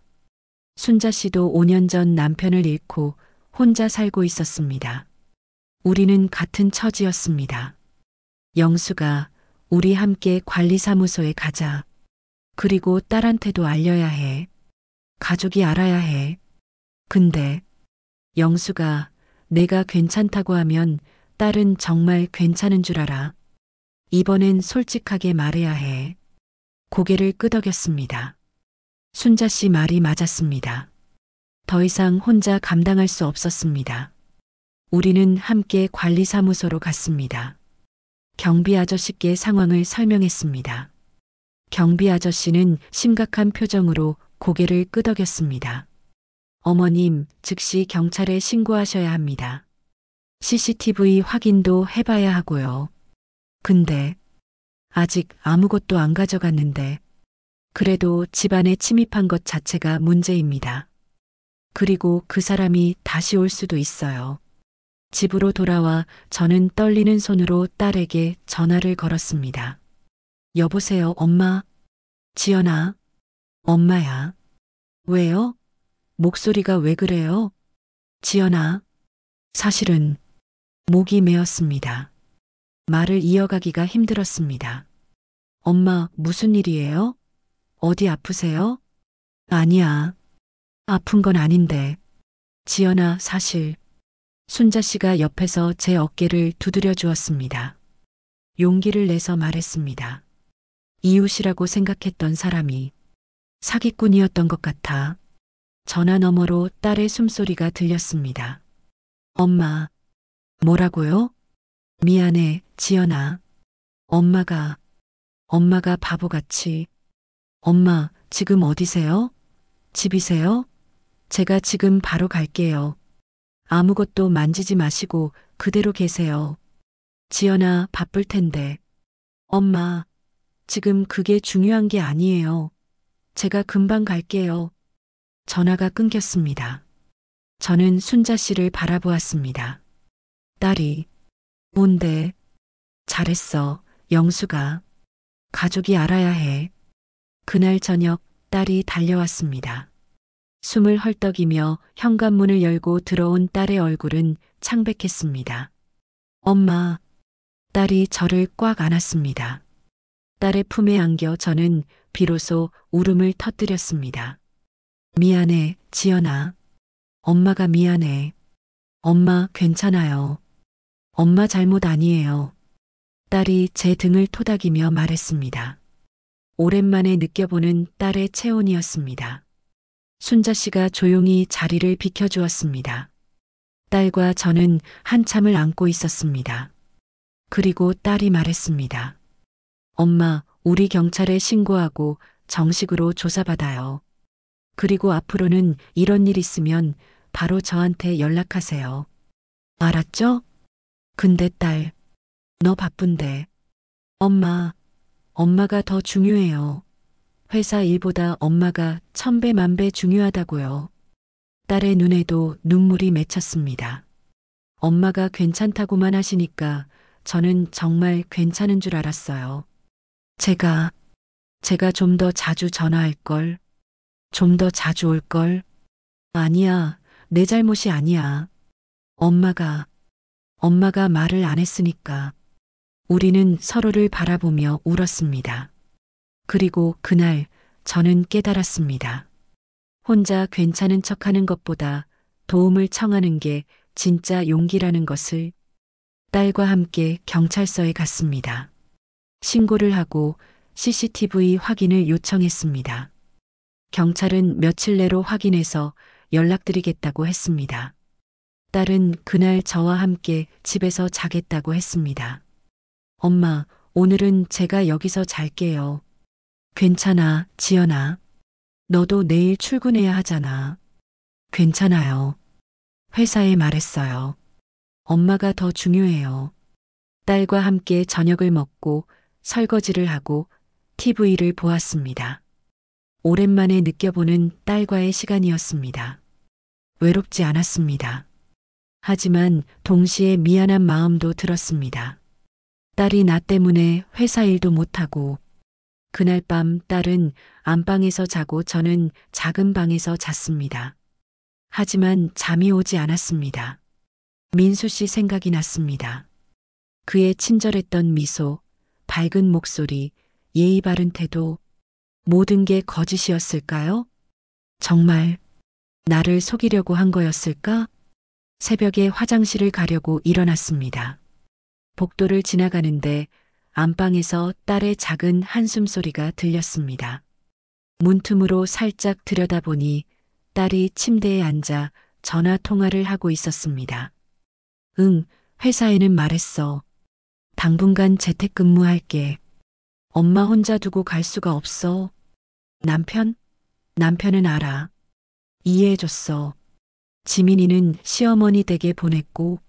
순자 씨도 5년 전 남편을 잃고 혼자 살고 있었습니다. 우리는 같은 처지였습니다. 영수가 우리 함께 관리사무소에 가자. 그리고 딸한테도 알려야 해. 가족이 알아야 해. 근데 영수가 내가 괜찮다고 하면 딸은 정말 괜찮은 줄 알아. 이번엔 솔직하게 말해야 해. 고개를 끄덕였습니다. 순자 씨 말이 맞았습니다. 더 이상 혼자 감당할 수 없었습니다. 우리는 함께 관리사무소로 갔습니다. 경비 아저씨께 상황을 설명했습니다. 경비 아저씨는 심각한 표정으로 고개를 끄덕였습니다. 어머님, 즉시 경찰에 신고하셔야 합니다. CCTV 확인도 해봐야 하고요. 근데 아직 아무것도 안 가져갔는데 그래도 집안에 침입한 것 자체가 문제입니다. 그리고 그 사람이 다시 올 수도 있어요. 집으로 돌아와 저는 떨리는 손으로 딸에게 전화를 걸었습니다. 여보세요, 엄마? 지연아, 엄마야. 왜요? 목소리가 왜 그래요? 지연아, 사실은 목이 메었습니다. 말을 이어가기가 힘들었습니다. 엄마, 무슨 일이에요? 어디 아프세요? 아니야. 아픈 건 아닌데. 지연아, 사실 순자 씨가 옆에서 제 어깨를 두드려 주었습니다. 용기를 내서 말했습니다. 이웃이라고 생각했던 사람이 사기꾼이었던 것 같아. 전화 너머로 딸의 숨소리가 들렸습니다. 엄마, 뭐라고요? 미안해, 지연아. 엄마가 바보같이. 엄마, 지금 어디세요? 집이세요? 제가 지금 바로 갈게요. 아무것도 만지지 마시고 그대로 계세요. 지연아, 바쁠 텐데. 엄마, 지금 그게 중요한 게 아니에요. 제가 금방 갈게요. 전화가 끊겼습니다. 저는 순자 씨를 바라보았습니다. 딸이, 뭔데? 잘했어, 영수가. 가족이 알아야 해. 그날 저녁 딸이 달려왔습니다. 숨을 헐떡이며 현관문을 열고 들어온 딸의 얼굴은 창백했습니다. 엄마, 딸이 저를 꽉 안았습니다. 딸의 품에 안겨 저는 비로소 울음을 터뜨렸습니다. 미안해, 지연아. 엄마가 미안해. 엄마 괜찮아요. 엄마 잘못 아니에요. 딸이 제 등을 토닥이며 말했습니다. 오랜만에 느껴보는 딸의 체온이었습니다. 순자 씨가 조용히 자리를 비켜주었습니다. 딸과 저는 한참을 안고 있었습니다. 그리고 딸이 말했습니다. 엄마, 우리 경찰에 신고하고 정식으로 조사받아요. 그리고 앞으로는 이런 일 있으면 바로 저한테 연락하세요. 알았죠? 근데 딸, 너 바쁜데. 엄마가 더 중요해요. 회사 일보다 엄마가 1000배 만배 중요하다고요. 딸의 눈에도 눈물이 맺혔습니다. 엄마가 괜찮다고만 하시니까 저는 정말 괜찮은 줄 알았어요. 제가 좀 더 자주 전화할 걸, 좀 더 자주 올 걸. 아니야, 내 잘못이 아니야. 엄마가 말을 안 했으니까. 우리는 서로를 바라보며 울었습니다. 그리고 그날 저는 깨달았습니다. 혼자 괜찮은 척하는 것보다 도움을 청하는 게 진짜 용기라는 것을. 딸과 함께 경찰서에 갔습니다. 신고를 하고 CCTV 확인을 요청했습니다. 경찰은 며칠 내로 확인해서 연락드리겠다고 했습니다. 딸은 그날 저와 함께 집에서 자겠다고 했습니다. 엄마, 오늘은 제가 여기서 잘게요. 괜찮아, 지연아. 너도 내일 출근해야 하잖아. 괜찮아요. 회사에 말했어요. 엄마가 더 중요해요. 딸과 함께 저녁을 먹고 설거지를 하고 TV를 보았습니다. 오랜만에 느껴보는 딸과의 시간이었습니다. 외롭지 않았습니다. 하지만 동시에 미안한 마음도 들었습니다. 딸이 나 때문에 회사 일도 못하고. 그날 밤 딸은 안방에서 자고 저는 작은 방에서 잤습니다. 하지만 잠이 오지 않았습니다. 민수 씨 생각이 났습니다. 그의 친절했던 미소, 밝은 목소리, 예의 바른 태도, 모든 게 거짓이었을까요? 정말 나를 속이려고 한 거였을까? 새벽에 화장실을 가려고 일어났습니다. 복도를 지나가는데 안방에서 딸의 작은 한숨 소리가 들렸습니다. 문틈으로 살짝 들여다보니 딸이 침대에 앉아 전화 통화를 하고 있었습니다. 응, 회사에는 말했어. 당분간 재택근무할게. 엄마 혼자 두고 갈 수가 없어. 남편은 알아. 이해해줬어. 지민이는 시어머니 댁에 보냈고.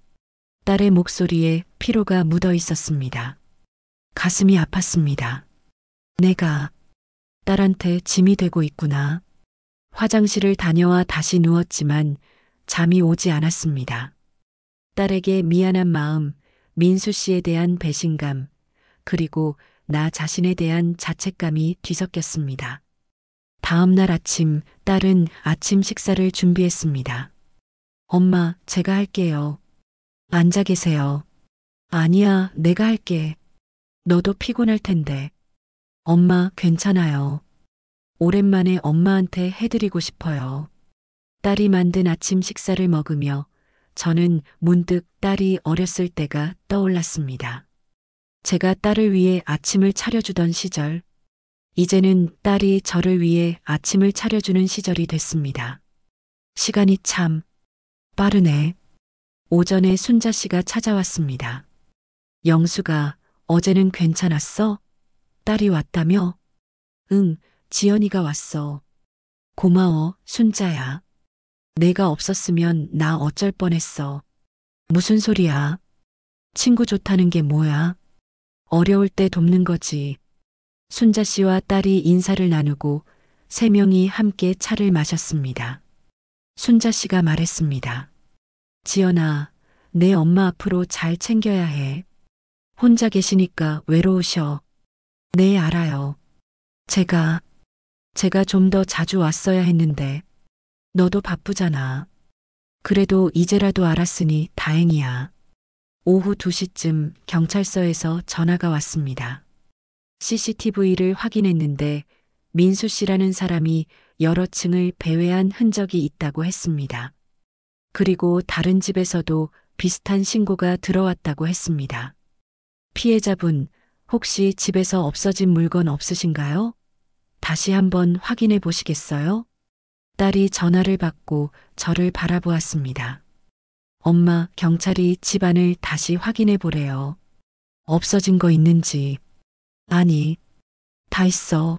딸의 목소리에 피로가 묻어 있었습니다. 가슴이 아팠습니다. 내가 딸한테 짐이 되고 있구나. 화장실을 다녀와 다시 누웠지만 잠이 오지 않았습니다. 딸에게 미안한 마음, 민수 씨에 대한 배신감, 그리고 나 자신에 대한 자책감이 뒤섞였습니다. 다음 날 아침, 딸은 아침 식사를 준비했습니다. 엄마, 제가 할게요. 앉아 계세요. 아니야, 내가 할게. 너도 피곤할 텐데. 엄마, 괜찮아요. 오랜만에 엄마한테 해드리고 싶어요. 딸이 만든 아침 식사를 먹으며 저는 문득 딸이 어렸을 때가 떠올랐습니다. 제가 딸을 위해 아침을 차려주던 시절, 이제는 딸이 저를 위해 아침을 차려주는 시절이 됐습니다. 시간이 참 빠르네. 오전에 순자 씨가 찾아왔습니다. 영수가 어제는 괜찮았어? 딸이 왔다며? 응, 지연이가 왔어. 고마워, 순자야. 내가 없었으면 나 어쩔 뻔했어. 무슨 소리야? 친구 좋다는 게 뭐야? 어려울 때 돕는 거지. 순자 씨와 딸이 인사를 나누고 세 명이 함께 차를 마셨습니다. 순자 씨가 말했습니다. 지연아, 내 엄마 앞으로 잘 챙겨야 해. 혼자 계시니까 외로우셔. 네, 알아요. 제가 좀 더 자주 왔어야 했는데, 너도 바쁘잖아. 그래도 이제라도 알았으니 다행이야. 오후 2시쯤 경찰서에서 전화가 왔습니다. CCTV를 확인했는데 민수 씨라는 사람이 여러 층을 배회한 흔적이 있다고 했습니다. 그리고 다른 집에서도 비슷한 신고가 들어왔다고 했습니다. 피해자분, 혹시 집에서 없어진 물건 없으신가요? 다시 한번 확인해 보시겠어요? 딸이 전화를 받고 저를 바라보았습니다. 엄마, 경찰이 집안을 다시 확인해 보래요. 없어진 거 있는지. 아니, 다 있어.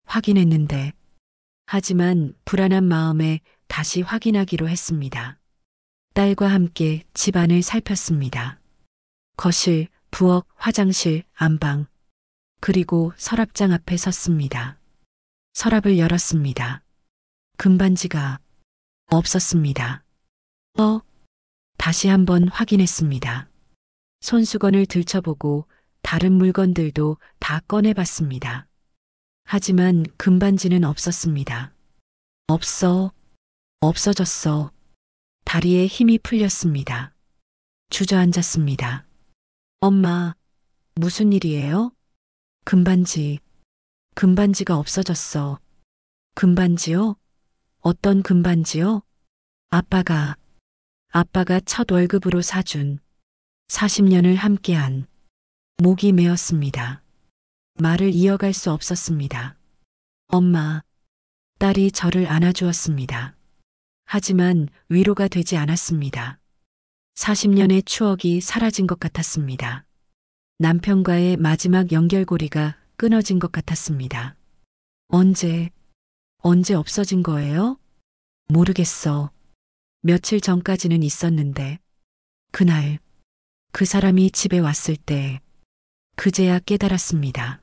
확인했는데. 하지만 불안한 마음에 다시 확인하기로 했습니다. 딸과 함께 집안을 살폈습니다. 거실, 부엌, 화장실, 안방, 그리고 서랍장 앞에 섰습니다. 서랍을 열었습니다. 금반지가 없었습니다. 다시 한번 확인했습니다. 손수건을 들춰보고 다른 물건들도 다 꺼내봤습니다. 하지만 금반지는 없었습니다. 없어졌어. 다리에 힘이 풀렸습니다. 주저앉았습니다. 엄마, 무슨 일이에요? 금반지가 없어졌어. 금반지요? 어떤 금반지요? 아빠가 첫 월급으로 사준 40년을 함께한. 목이 메었습니다. 말을 이어갈 수 없었습니다. 엄마, 딸이 저를 안아주었습니다. 하지만 위로가 되지 않았습니다. 40년의 추억이 사라진 것 같았습니다. 남편과의 마지막 연결고리가 끊어진 것 같았습니다. 언제 없어진 거예요? 모르겠어. 며칠 전까지는 있었는데, 그날, 그 사람이 집에 왔을 때, 그제야 깨달았습니다.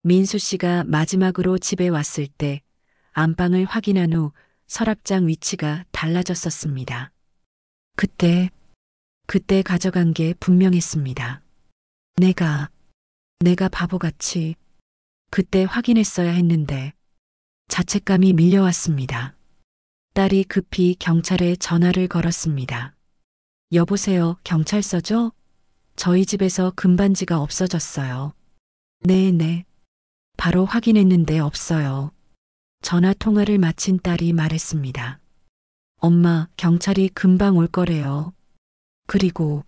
민수 씨가 마지막으로 집에 왔을 때, 안방을 확인한 후 서랍장 위치가 달라졌었습니다. 그때 가져간 게 분명했습니다. 내가 바보같이 그때 확인했어야 했는데 자책감이 밀려왔습니다. 딸이 급히 경찰에 전화를 걸었습니다. 여보세요, 경찰서죠? 저희 집에서 금반지가 없어졌어요. 네. 바로 확인했는데 없어요. 전화 통화를 마친 딸이 말했습니다. 엄마, 경찰이 금방 올 거래요. 그리고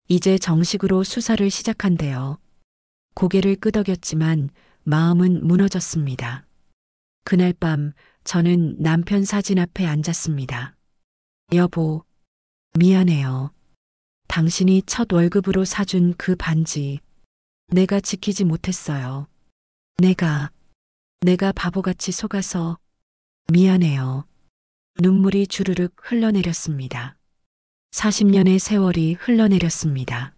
이제 정식으로 수사를 시작한대요. 고개를 끄덕였지만 마음은 무너졌습니다. 그날 밤 저는 남편 사진 앞에 앉았습니다. 여보, 미안해요. 당신이 첫 월급으로 사준 그 반지, 내가 지키지 못했어요. 내가 바보같이 속아서 미안해요. 눈물이 주르륵 흘러내렸습니다. 40년의 세월이 흘러내렸습니다.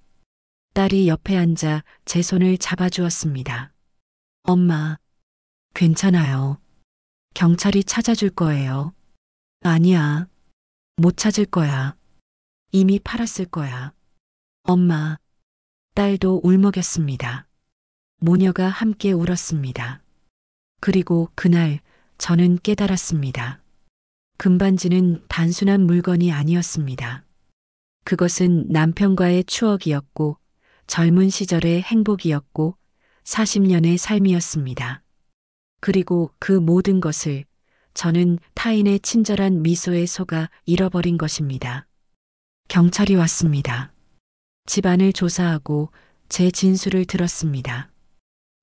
딸이 옆에 앉아 제 손을 잡아주었습니다. 엄마, 괜찮아요. 경찰이 찾아줄 거예요. 아니야. 못 찾을 거야. 이미 팔았을 거야. 엄마, 딸도 울먹였습니다. 모녀가 함께 울었습니다. 그리고 그날 저는 깨달았습니다. 금반지는 단순한 물건이 아니었습니다. 그것은 남편과의 추억이었고 젊은 시절의 행복이었고 40년의 삶이었습니다. 그리고 그 모든 것을 저는 타인의 친절한 미소에 속아 잃어버린 것입니다. 경찰이 왔습니다. 집안을 조사하고 제 진술을 들었습니다.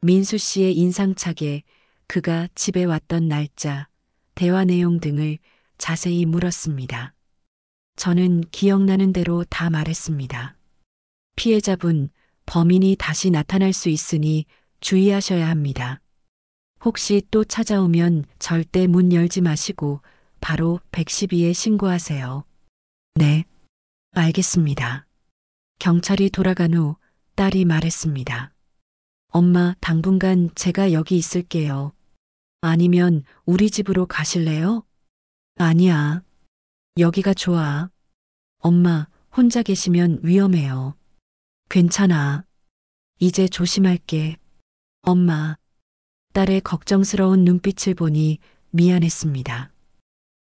민수 씨의 인상착에 그가 집에 왔던 날짜, 대화 내용 등을 자세히 물었습니다. 저는 기억나는 대로 다 말했습니다. 피해자분, 범인이 다시 나타날 수 있으니 주의하셔야 합니다. 혹시 또 찾아오면 절대 문 열지 마시고 바로 112에 신고하세요. 네, 알겠습니다. 경찰이 돌아간 후 딸이 말했습니다. 엄마, 당분간 제가 여기 있을게요. 아니면 우리 집으로 가실래요? 아니야. 여기가 좋아. 엄마, 혼자 계시면 위험해요. 괜찮아. 이제 조심할게. 엄마. 딸의 걱정스러운 눈빛을 보니 미안했습니다.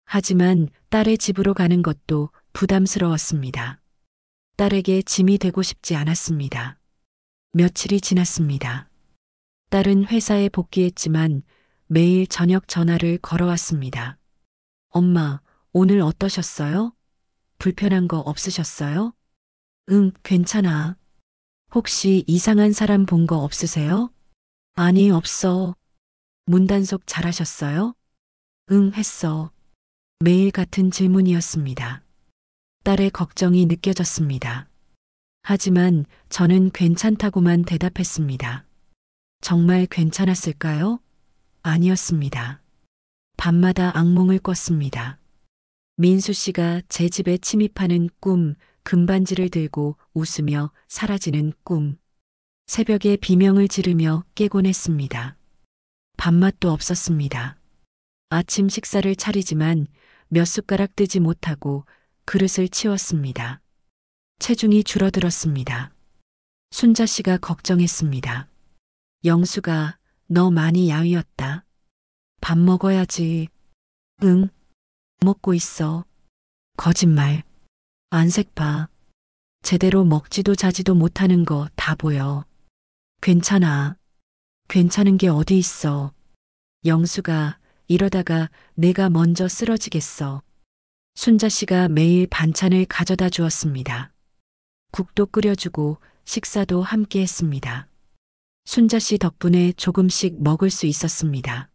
하지만 딸의 집으로 가는 것도 부담스러웠습니다. 딸에게 짐이 되고 싶지 않았습니다. 며칠이 지났습니다. 딸은 회사에 복귀했지만 매일 저녁 전화를 걸어왔습니다. 엄마, 오늘 어떠셨어요? 불편한 거 없으셨어요? 응, 괜찮아. 혹시 이상한 사람 본 거 없으세요? 아니, 없어. 문단속 잘하셨어요? 응, 했어. 매일 같은 질문이었습니다. 딸의 걱정이 느껴졌습니다. 하지만 저는 괜찮다고만 대답했습니다. 정말 괜찮았을까요? 아니었습니다. 밤마다 악몽을 꿨습니다. 민수 씨가 제 집에 침입하는 꿈, 금반지를 들고 웃으며 사라지는 꿈. 새벽에 비명을 지르며 깨곤 했습니다. 밥맛도 없었습니다. 아침 식사를 차리지만 몇 숟가락 뜨지 못하고 그릇을 치웠습니다. 체중이 줄어들었습니다. 순자 씨가 걱정했습니다. 영수가 너 많이 야위었다. 밥 먹어야지. 응, 먹고 있어. 거짓말. 안색 봐. 제대로 먹지도 자지도 못하는 거 다 보여. 괜찮아. 괜찮은 게 어디 있어. 영수가 이러다가 내가 먼저 쓰러지겠어. 순자 씨가 매일 반찬을 가져다 주었습니다. 국도 끓여주고 식사도 함께 했습니다. 순자 씨 덕분에 조금씩 먹을 수 있었습니다.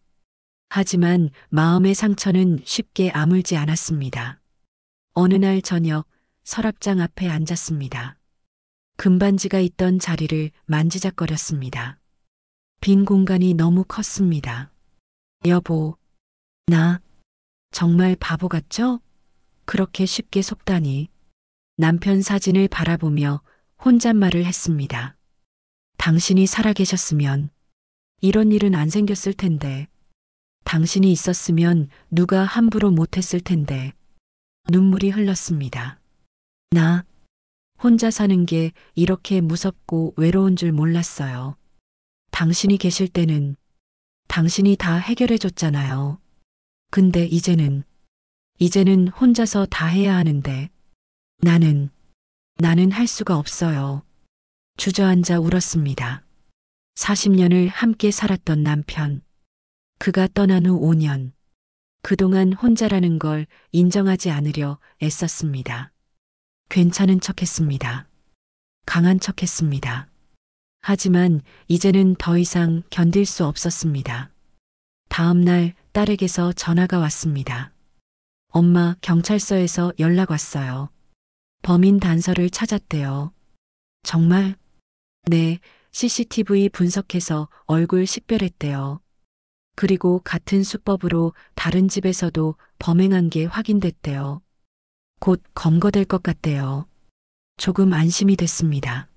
하지만 마음의 상처는 쉽게 아물지 않았습니다. 어느 날 저녁 서랍장 앞에 앉았습니다. 금반지가 있던 자리를 만지작거렸습니다. 빈 공간이 너무 컸습니다. 여보, 나 정말 바보 같죠? 그렇게 쉽게 속다니. 남편 사진을 바라보며 혼잣말을 했습니다. 당신이 살아계셨으면 이런 일은 안 생겼을 텐데. 당신이 있었으면 누가 함부로 못했을 텐데. 눈물이 흘렀습니다. 나 혼자 사는 게 이렇게 무섭고 외로운 줄 몰랐어요. 당신이 계실 때는 당신이 다 해결해 줬잖아요. 근데 이제는 혼자서 다 해야 하는데 나는 할 수가 없어요. 주저앉아 울었습니다. 40년을 함께 살았던 남편. 그가 떠난 후 5년. 그동안 혼자라는 걸 인정하지 않으려 애썼습니다. 괜찮은 척 했습니다. 강한 척 했습니다. 하지만 이제는 더 이상 견딜 수 없었습니다. 다음 날 딸에게서 전화가 왔습니다. 엄마, 경찰서에서 연락 왔어요. 범인 단서를 찾았대요. 정말? 네, CCTV 분석해서 얼굴 식별했대요. 그리고 같은 수법으로 다른 집에서도 범행한 게 확인됐대요. 곧 검거될 것 같대요. 조금 안심이 됐습니다.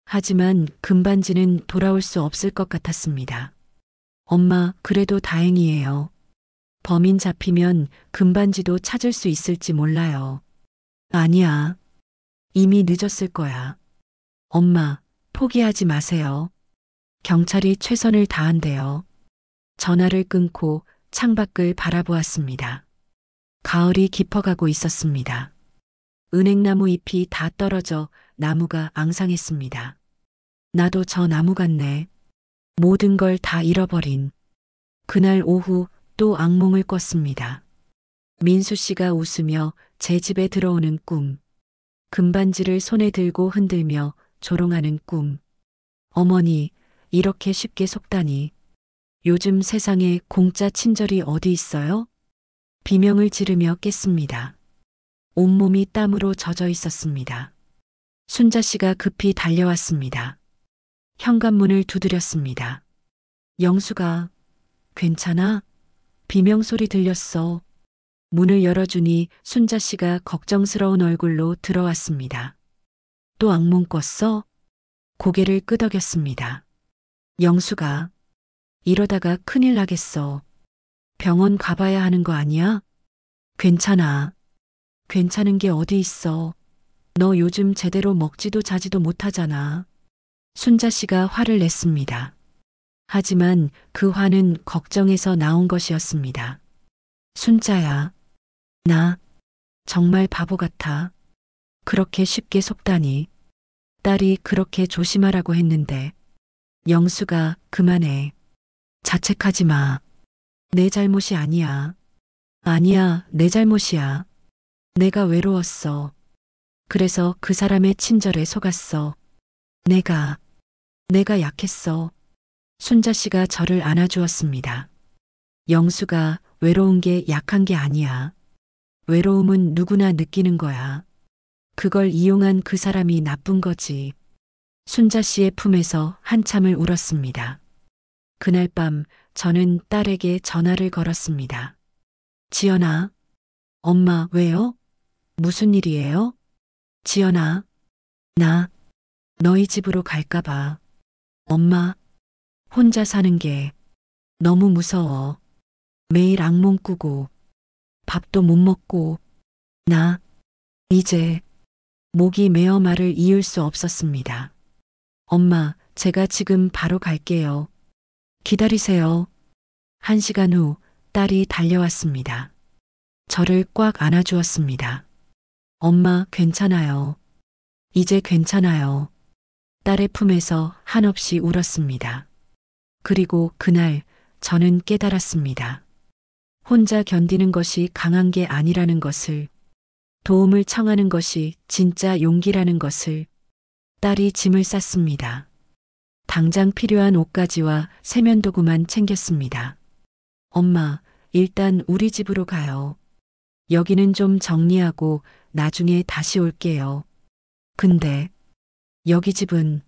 하지만 금반지는 돌아올 수 없을 것 같았습니다. 엄마, 그래도 다행이에요. 범인 잡히면 금반지도 찾을 수 있을지 몰라요. 아니야. 이미 늦었을 거야. 엄마, 포기하지 마세요. 경찰이 최선을 다한대요. 전화를 끊고 창밖을 바라보았습니다. 가을이 깊어가고 있었습니다. 은행나무 잎이 다 떨어져 나무가 앙상했습니다. 나도 저 나무 같네. 모든 걸 다 잃어버린. 그날 오후 또 악몽을 꿨습니다. 민수 씨가 웃으며 제 집에 들어오는 꿈. 금반지를 손에 들고 흔들며 조롱하는 꿈. 어머니, 이렇게 쉽게 속다니. 요즘 세상에 공짜 친절이 어디 있어요? 비명을 지르며 깼습니다. 온몸이 땀으로 젖어 있었습니다. 순자 씨가 급히 달려왔습니다. 현관문을 두드렸습니다. 영수가, 괜찮아? 비명소리 들렸어. 문을 열어주니 순자 씨가 걱정스러운 얼굴로 들어왔습니다. 또 악몽 꿨어? 고개를 끄덕였습니다. 영수가, 이러다가 큰일 나겠어. 병원 가봐야 하는 거 아니야? 괜찮아. 괜찮은 게 어디 있어. 너 요즘 제대로 먹지도 자지도 못하잖아. 순자 씨가 화를 냈습니다. 하지만 그 화는 걱정에서 나온 것이었습니다. 순자야, 나 정말 바보 같아. 그렇게 쉽게 속다니. 딸이 그렇게 조심하라고 했는데. 영수가, 그만해. 자책하지 마. 내 잘못이 아니야. 아니야, 내 잘못이야. 내가 외로웠어. 그래서 그 사람의 친절에 속았어. 내가 약했어. 순자 씨가 저를 안아주었습니다. 영수가, 외로운 게 약한 게 아니야. 외로움은 누구나 느끼는 거야. 그걸 이용한 그 사람이 나쁜 거지. 순자 씨의 품에서 한참을 울었습니다. 그날 밤 저는 딸에게 전화를 걸었습니다. 지연아, 엄마 왜요? 무슨 일이에요? 지연아, 나 너희 집으로 갈까 봐. 엄마, 혼자 사는 게 너무 무서워. 매일 악몽 꾸고 밥도 못 먹고 나 이제 목이 메어 말을 이을 수 없었습니다. 엄마, 제가 지금 바로 갈게요. 기다리세요. 1시간 후 딸이 달려왔습니다. 저를 꽉 안아주었습니다. 엄마, 괜찮아요. 이제 괜찮아요. 딸의 품에서 한없이 울었습니다. 그리고 그날 저는 깨달았습니다. 혼자 견디는 것이 강한 게 아니라는 것을, 도움을 청하는 것이 진짜 용기라는 것을. 딸이 짐을 쌌습니다. 당장 필요한 옷가지와 세면도구만 챙겼습니다. 엄마, 일단 우리 집으로 가요. 여기는 좀 정리하고 나중에 다시 올게요. 근데 여기 집은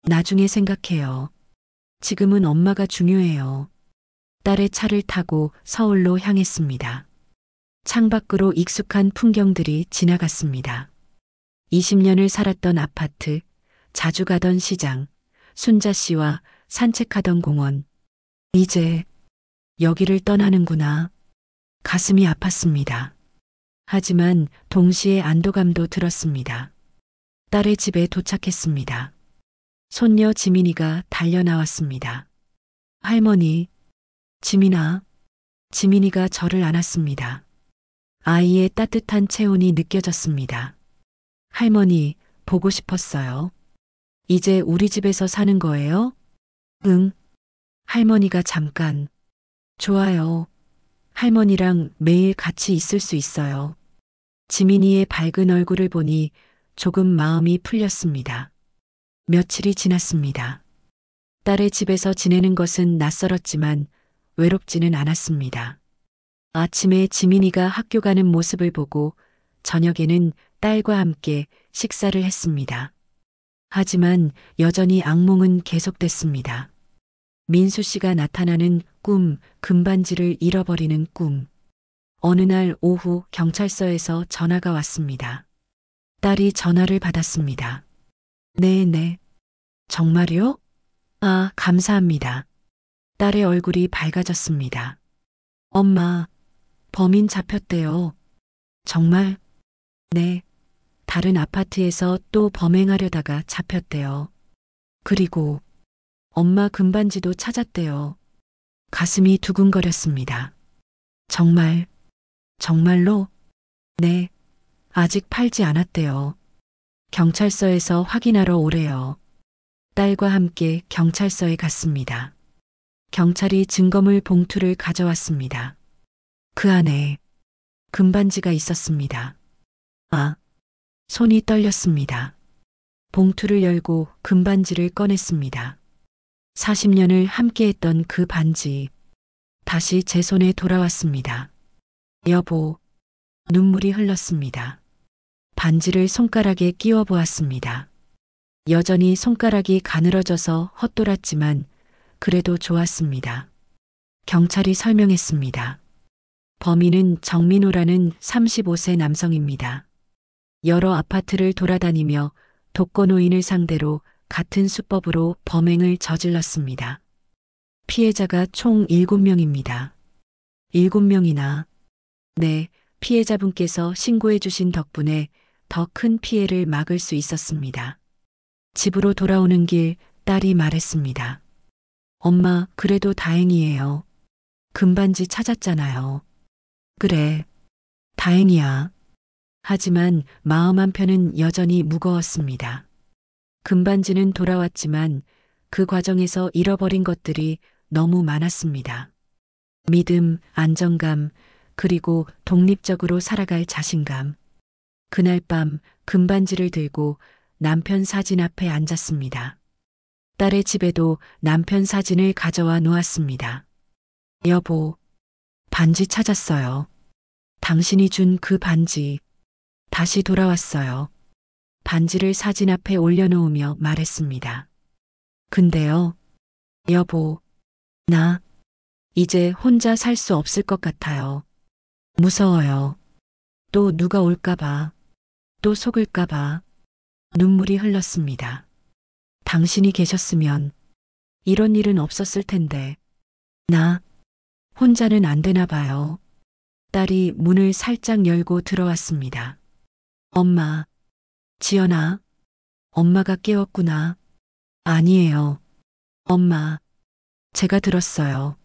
나중에 생각해요. 지금은 엄마가 중요해요. 딸의 차를 타고 서울로 향했습니다. 창밖으로 익숙한 풍경들이 지나갔습니다. 20년을 살았던 아파트, 자주 가던 시장, 순자 씨와 산책하던 공원. 이제 여기를 떠나는구나. 가슴이 아팠습니다. 하지만 동시에 안도감도 들었습니다. 딸의 집에 도착했습니다. 손녀 지민이가 달려 나왔습니다. 할머니, 지민아. 지민이가 저를 안았습니다. 아이의 따뜻한 체온이 느껴졌습니다. 할머니, 보고 싶었어요. 이제 우리 집에서 사는 거예요? 응. 할머니가 잠깐. 좋아요. 할머니랑 매일 같이 있을 수 있어요. 지민이의 밝은 얼굴을 보니 조금 마음이 풀렸습니다. 며칠이 지났습니다. 딸의 집에서 지내는 것은 낯설었지만 외롭지는 않았습니다. 아침에 지민이가 학교 가는 모습을 보고 저녁에는 딸과 함께 식사를 했습니다. 하지만 여전히 악몽은 계속됐습니다. 민수 씨가 나타나는 꿈, 금반지를 잃어버리는 꿈. 어느 날 오후 경찰서에서 전화가 왔습니다. 딸이 전화를 받았습니다. 네. 정말요? 아, 감사합니다. 딸의 얼굴이 밝아졌습니다. 엄마, 범인 잡혔대요. 정말? 네. 다른 아파트에서 또 범행하려다가 잡혔대요. 그리고 엄마 금반지도 찾았대요. 가슴이 두근거렸습니다. 정말로? 네. 아직 팔지 않았대요. 경찰서에서 확인하러 오래요. 딸과 함께 경찰서에 갔습니다. 경찰이 증거물 봉투를 가져왔습니다. 그 안에 금반지가 있었습니다. 아, 손이 떨렸습니다. 봉투를 열고 금반지를 꺼냈습니다. 40년을 함께했던 그 반지, 다시 제 손에 돌아왔습니다. 여보, 눈물이 흘렀습니다. 반지를 손가락에 끼워 보았습니다. 여전히 손가락이 가늘어져서 헛돌았지만 그래도 좋았습니다. 경찰이 설명했습니다. 범인은 정민호라는 35세 남성입니다. 여러 아파트를 돌아다니며 독거노인을 상대로 같은 수법으로 범행을 저질렀습니다. 피해자가 총 7명입니다. 7명이나. 네, 피해자분께서 신고해 주신 덕분에 더 큰 피해를 막을 수 있었습니다. 집으로 돌아오는 길 딸이 말했습니다. 엄마, 그래도 다행이에요. 금반지 찾았잖아요. 그래, 다행이야. 하지만 마음 한편은 여전히 무거웠습니다. 금반지는 돌아왔지만 그 과정에서 잃어버린 것들이 너무 많았습니다. 믿음, 안정감, 그리고 독립적으로 살아갈 자신감. 그날 밤 금반지를 들고 남편 사진 앞에 앉았습니다. 딸의 집에도 남편 사진을 가져와 놓았습니다. 여보, 반지 찾았어요. 당신이 준 그 반지, 다시 돌아왔어요. 반지를 사진 앞에 올려놓으며 말했습니다. 근데요, 여보, 나 이제 혼자 살 수 없을 것 같아요. 무서워요. 또 누가 올까봐, 또 속을까봐. 눈물이 흘렀습니다. 당신이 계셨으면 이런 일은 없었을 텐데. 나 혼자는 안 되나 봐요. 딸이 문을 살짝 열고 들어왔습니다. 엄마, 지연아, 엄마가 깨웠구나. 아니에요. 엄마, 제가 들었어요.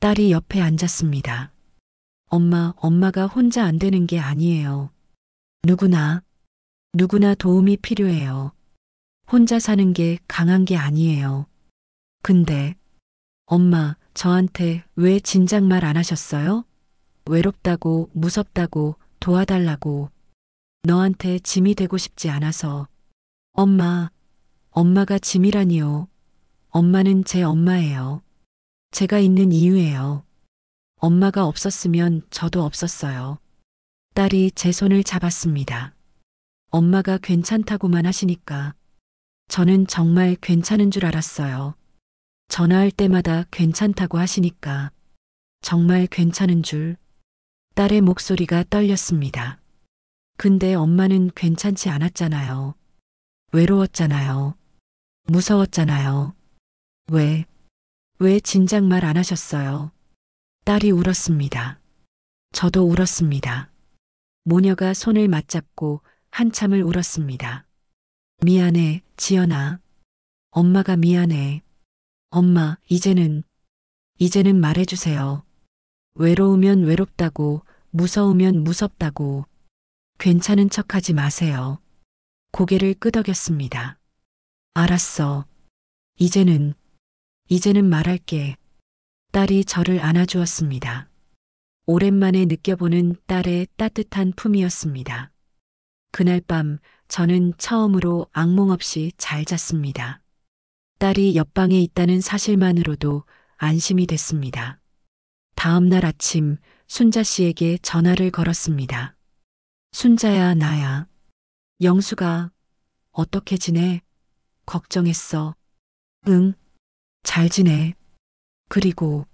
딸이 옆에 앉았습니다. 엄마가 혼자 안 되는 게 아니에요. 누구나 도움이 필요해요. 혼자 사는 게 강한 게 아니에요. 근데, 엄마, 저한테 왜 진작 말 안 하셨어요? 외롭다고, 무섭다고, 도와달라고. 너한테 짐이 되고 싶지 않아서. 엄마가 짐이라니요. 엄마는 제 엄마예요. 제가 있는 이유예요. 엄마가 없었으면 저도 없었어요. 딸이 제 손을 잡았습니다. 엄마가 괜찮다고만 하시니까 저는 정말 괜찮은 줄 알았어요. 전화할 때마다 괜찮다고 하시니까 정말 괜찮은 줄. 딸의 목소리가 떨렸습니다. 근데 엄마는 괜찮지 않았잖아요. 외로웠잖아요. 무서웠잖아요. 왜 진작 말 안 하셨어요? 딸이 울었습니다. 저도 울었습니다. 모녀가 손을 맞잡고 한참을 울었습니다. 미안해, 지연아. 엄마가 미안해. 엄마, 이제는 말해주세요. 외로우면 외롭다고, 무서우면 무섭다고. 괜찮은 척하지 마세요. 고개를 끄덕였습니다. 알았어. 이제는 말할게. 딸이 저를 안아주었습니다. 오랜만에 느껴보는 딸의 따뜻한 품이었습니다. 그날 밤 저는 처음으로 악몽 없이 잘 잤습니다. 딸이 옆방에 있다는 사실만으로도 안심이 됐습니다. 다음 날 아침 순자 씨에게 전화를 걸었습니다. 순자야, 나야. 영수가 어떻게 지내? 걱정했어. 응, 잘 지내. 그리고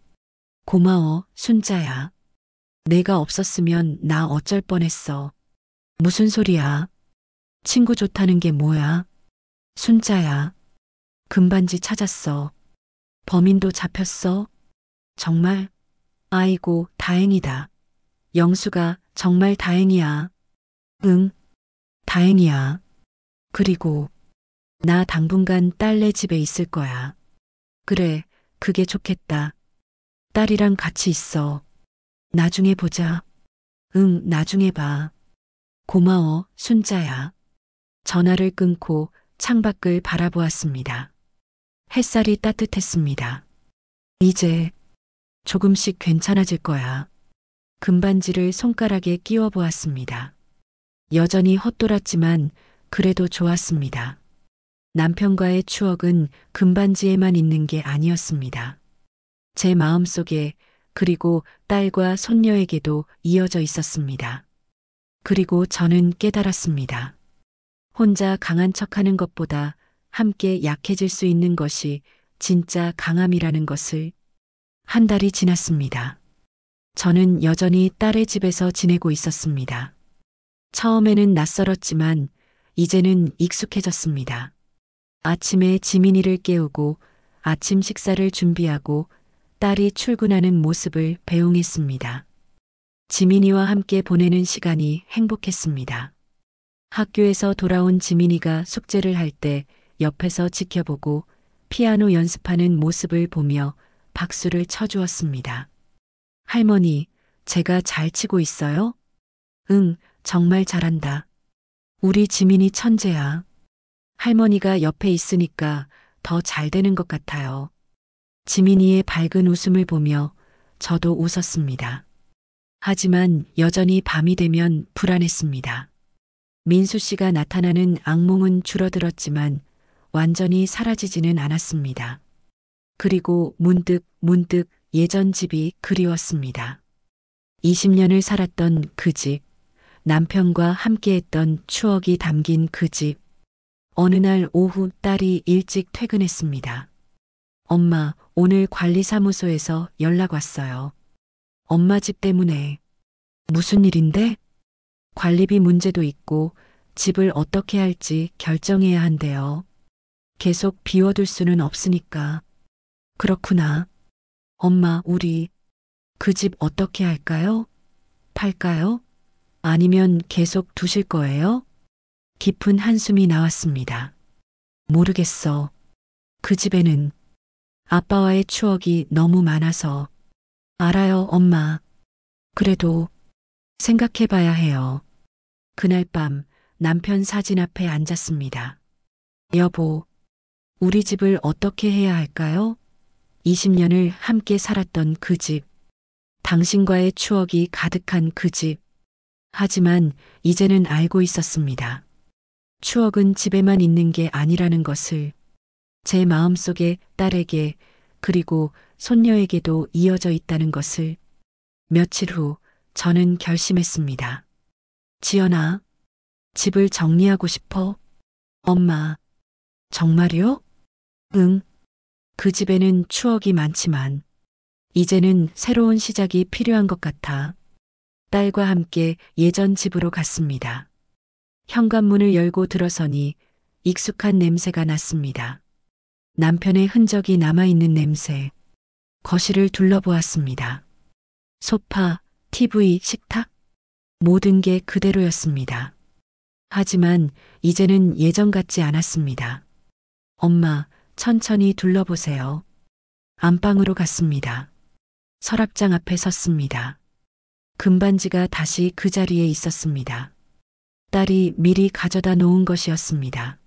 고마워, 순자야. 내가 없었으면 나 어쩔 뻔했어. 무슨 소리야? 친구 좋다는 게 뭐야? 순자야. 금반지 찾았어. 범인도 잡혔어? 정말? 아이고, 다행이다. 영수가 정말 다행이야. 응, 다행이야. 그리고 나 당분간 딸네 집에 있을 거야. 그래, 그게 좋겠다. 딸이랑 같이 있어. 나중에 보자. 응, 나중에 봐. 고마워, 순자야. 전화를 끊고 창밖을 바라보았습니다. 햇살이 따뜻했습니다. 이제 조금씩 괜찮아질 거야. 금반지를 손가락에 끼워 보았습니다. 여전히 헛돌았지만 그래도 좋았습니다. 남편과의 추억은 금반지에만 있는 게 아니었습니다. 제 마음속에 그리고 딸과 손녀에게도 이어져 있었습니다. 그리고 저는 깨달았습니다. 혼자 강한 척하는 것보다 함께 약해질 수 있는 것이 진짜 강함이라는 것을. 한 달이 지났습니다. 저는 여전히 딸의 집에서 지내고 있었습니다. 처음에는 낯설었지만 이제는 익숙해졌습니다. 아침에 지민이를 깨우고 아침 식사를 준비하고 딸이 출근하는 모습을 배웅했습니다. 지민이와 함께 보내는 시간이 행복했습니다. 학교에서 돌아온 지민이가 숙제를 할 때 옆에서 지켜보고 피아노 연습하는 모습을 보며 박수를 쳐주었습니다. 할머니, 제가 잘 치고 있어요? 응, 정말 잘한다. 우리 지민이 천재야. 할머니가 옆에 있으니까 더 잘 되는 것 같아요. 지민이의 밝은 웃음을 보며 저도 웃었습니다. 하지만 여전히 밤이 되면 불안했습니다. 민수 씨가 나타나는 악몽은 줄어들었지만 완전히 사라지지는 않았습니다. 그리고 문득 예전 집이 그리웠습니다. 20년을 살았던 그 집, 남편과 함께했던 추억이 담긴 그 집. 어느 날 오후 딸이 일찍 퇴근했습니다. 엄마, 오늘 관리사무소에서 연락 왔어요. 엄마 집 때문에. 무슨 일인데? 관리비 문제도 있고 집을 어떻게 할지 결정해야 한대요. 계속 비워둘 수는 없으니까. 그렇구나. 엄마, 우리 그 집 어떻게 할까요? 팔까요? 아니면 계속 두실 거예요? 깊은 한숨이 나왔습니다. 모르겠어. 그 집에는 아빠와의 추억이 너무 많아서. 알아요, 엄마. 그래도 생각해 봐야 해요. 그날 밤 남편 사진 앞에 앉았습니다. 여보, 우리 집을 어떻게 해야 할까요? 20년을 함께 살았던 그 집. 당신과의 추억이 가득한 그 집. 하지만 이제는 알고 있었습니다. 추억은 집에만 있는 게 아니라는 것을. 제 마음속에 딸에게 그리고 손녀에게도 이어져 있다는 것을. 며칠 후 저는 결심했습니다. 지연아, 집을 정리하고 싶어? 엄마, 정말요? 응. 그 집에는 추억이 많지만 이제는 새로운 시작이 필요한 것 같아. 딸과 함께 예전 집으로 갔습니다. 현관문을 열고 들어서니 익숙한 냄새가 났습니다. 남편의 흔적이 남아있는 냄새. 거실을 둘러보았습니다. 소파, TV, 식탁. 모든 게 그대로였습니다. 하지만 이제는 예전 같지 않았습니다. 엄마, 천천히 둘러보세요. 안방으로 갔습니다. 서랍장 앞에 섰습니다. 금반지가 다시 그 자리에 있었습니다. 딸이 미리 가져다 놓은 것이었습니다.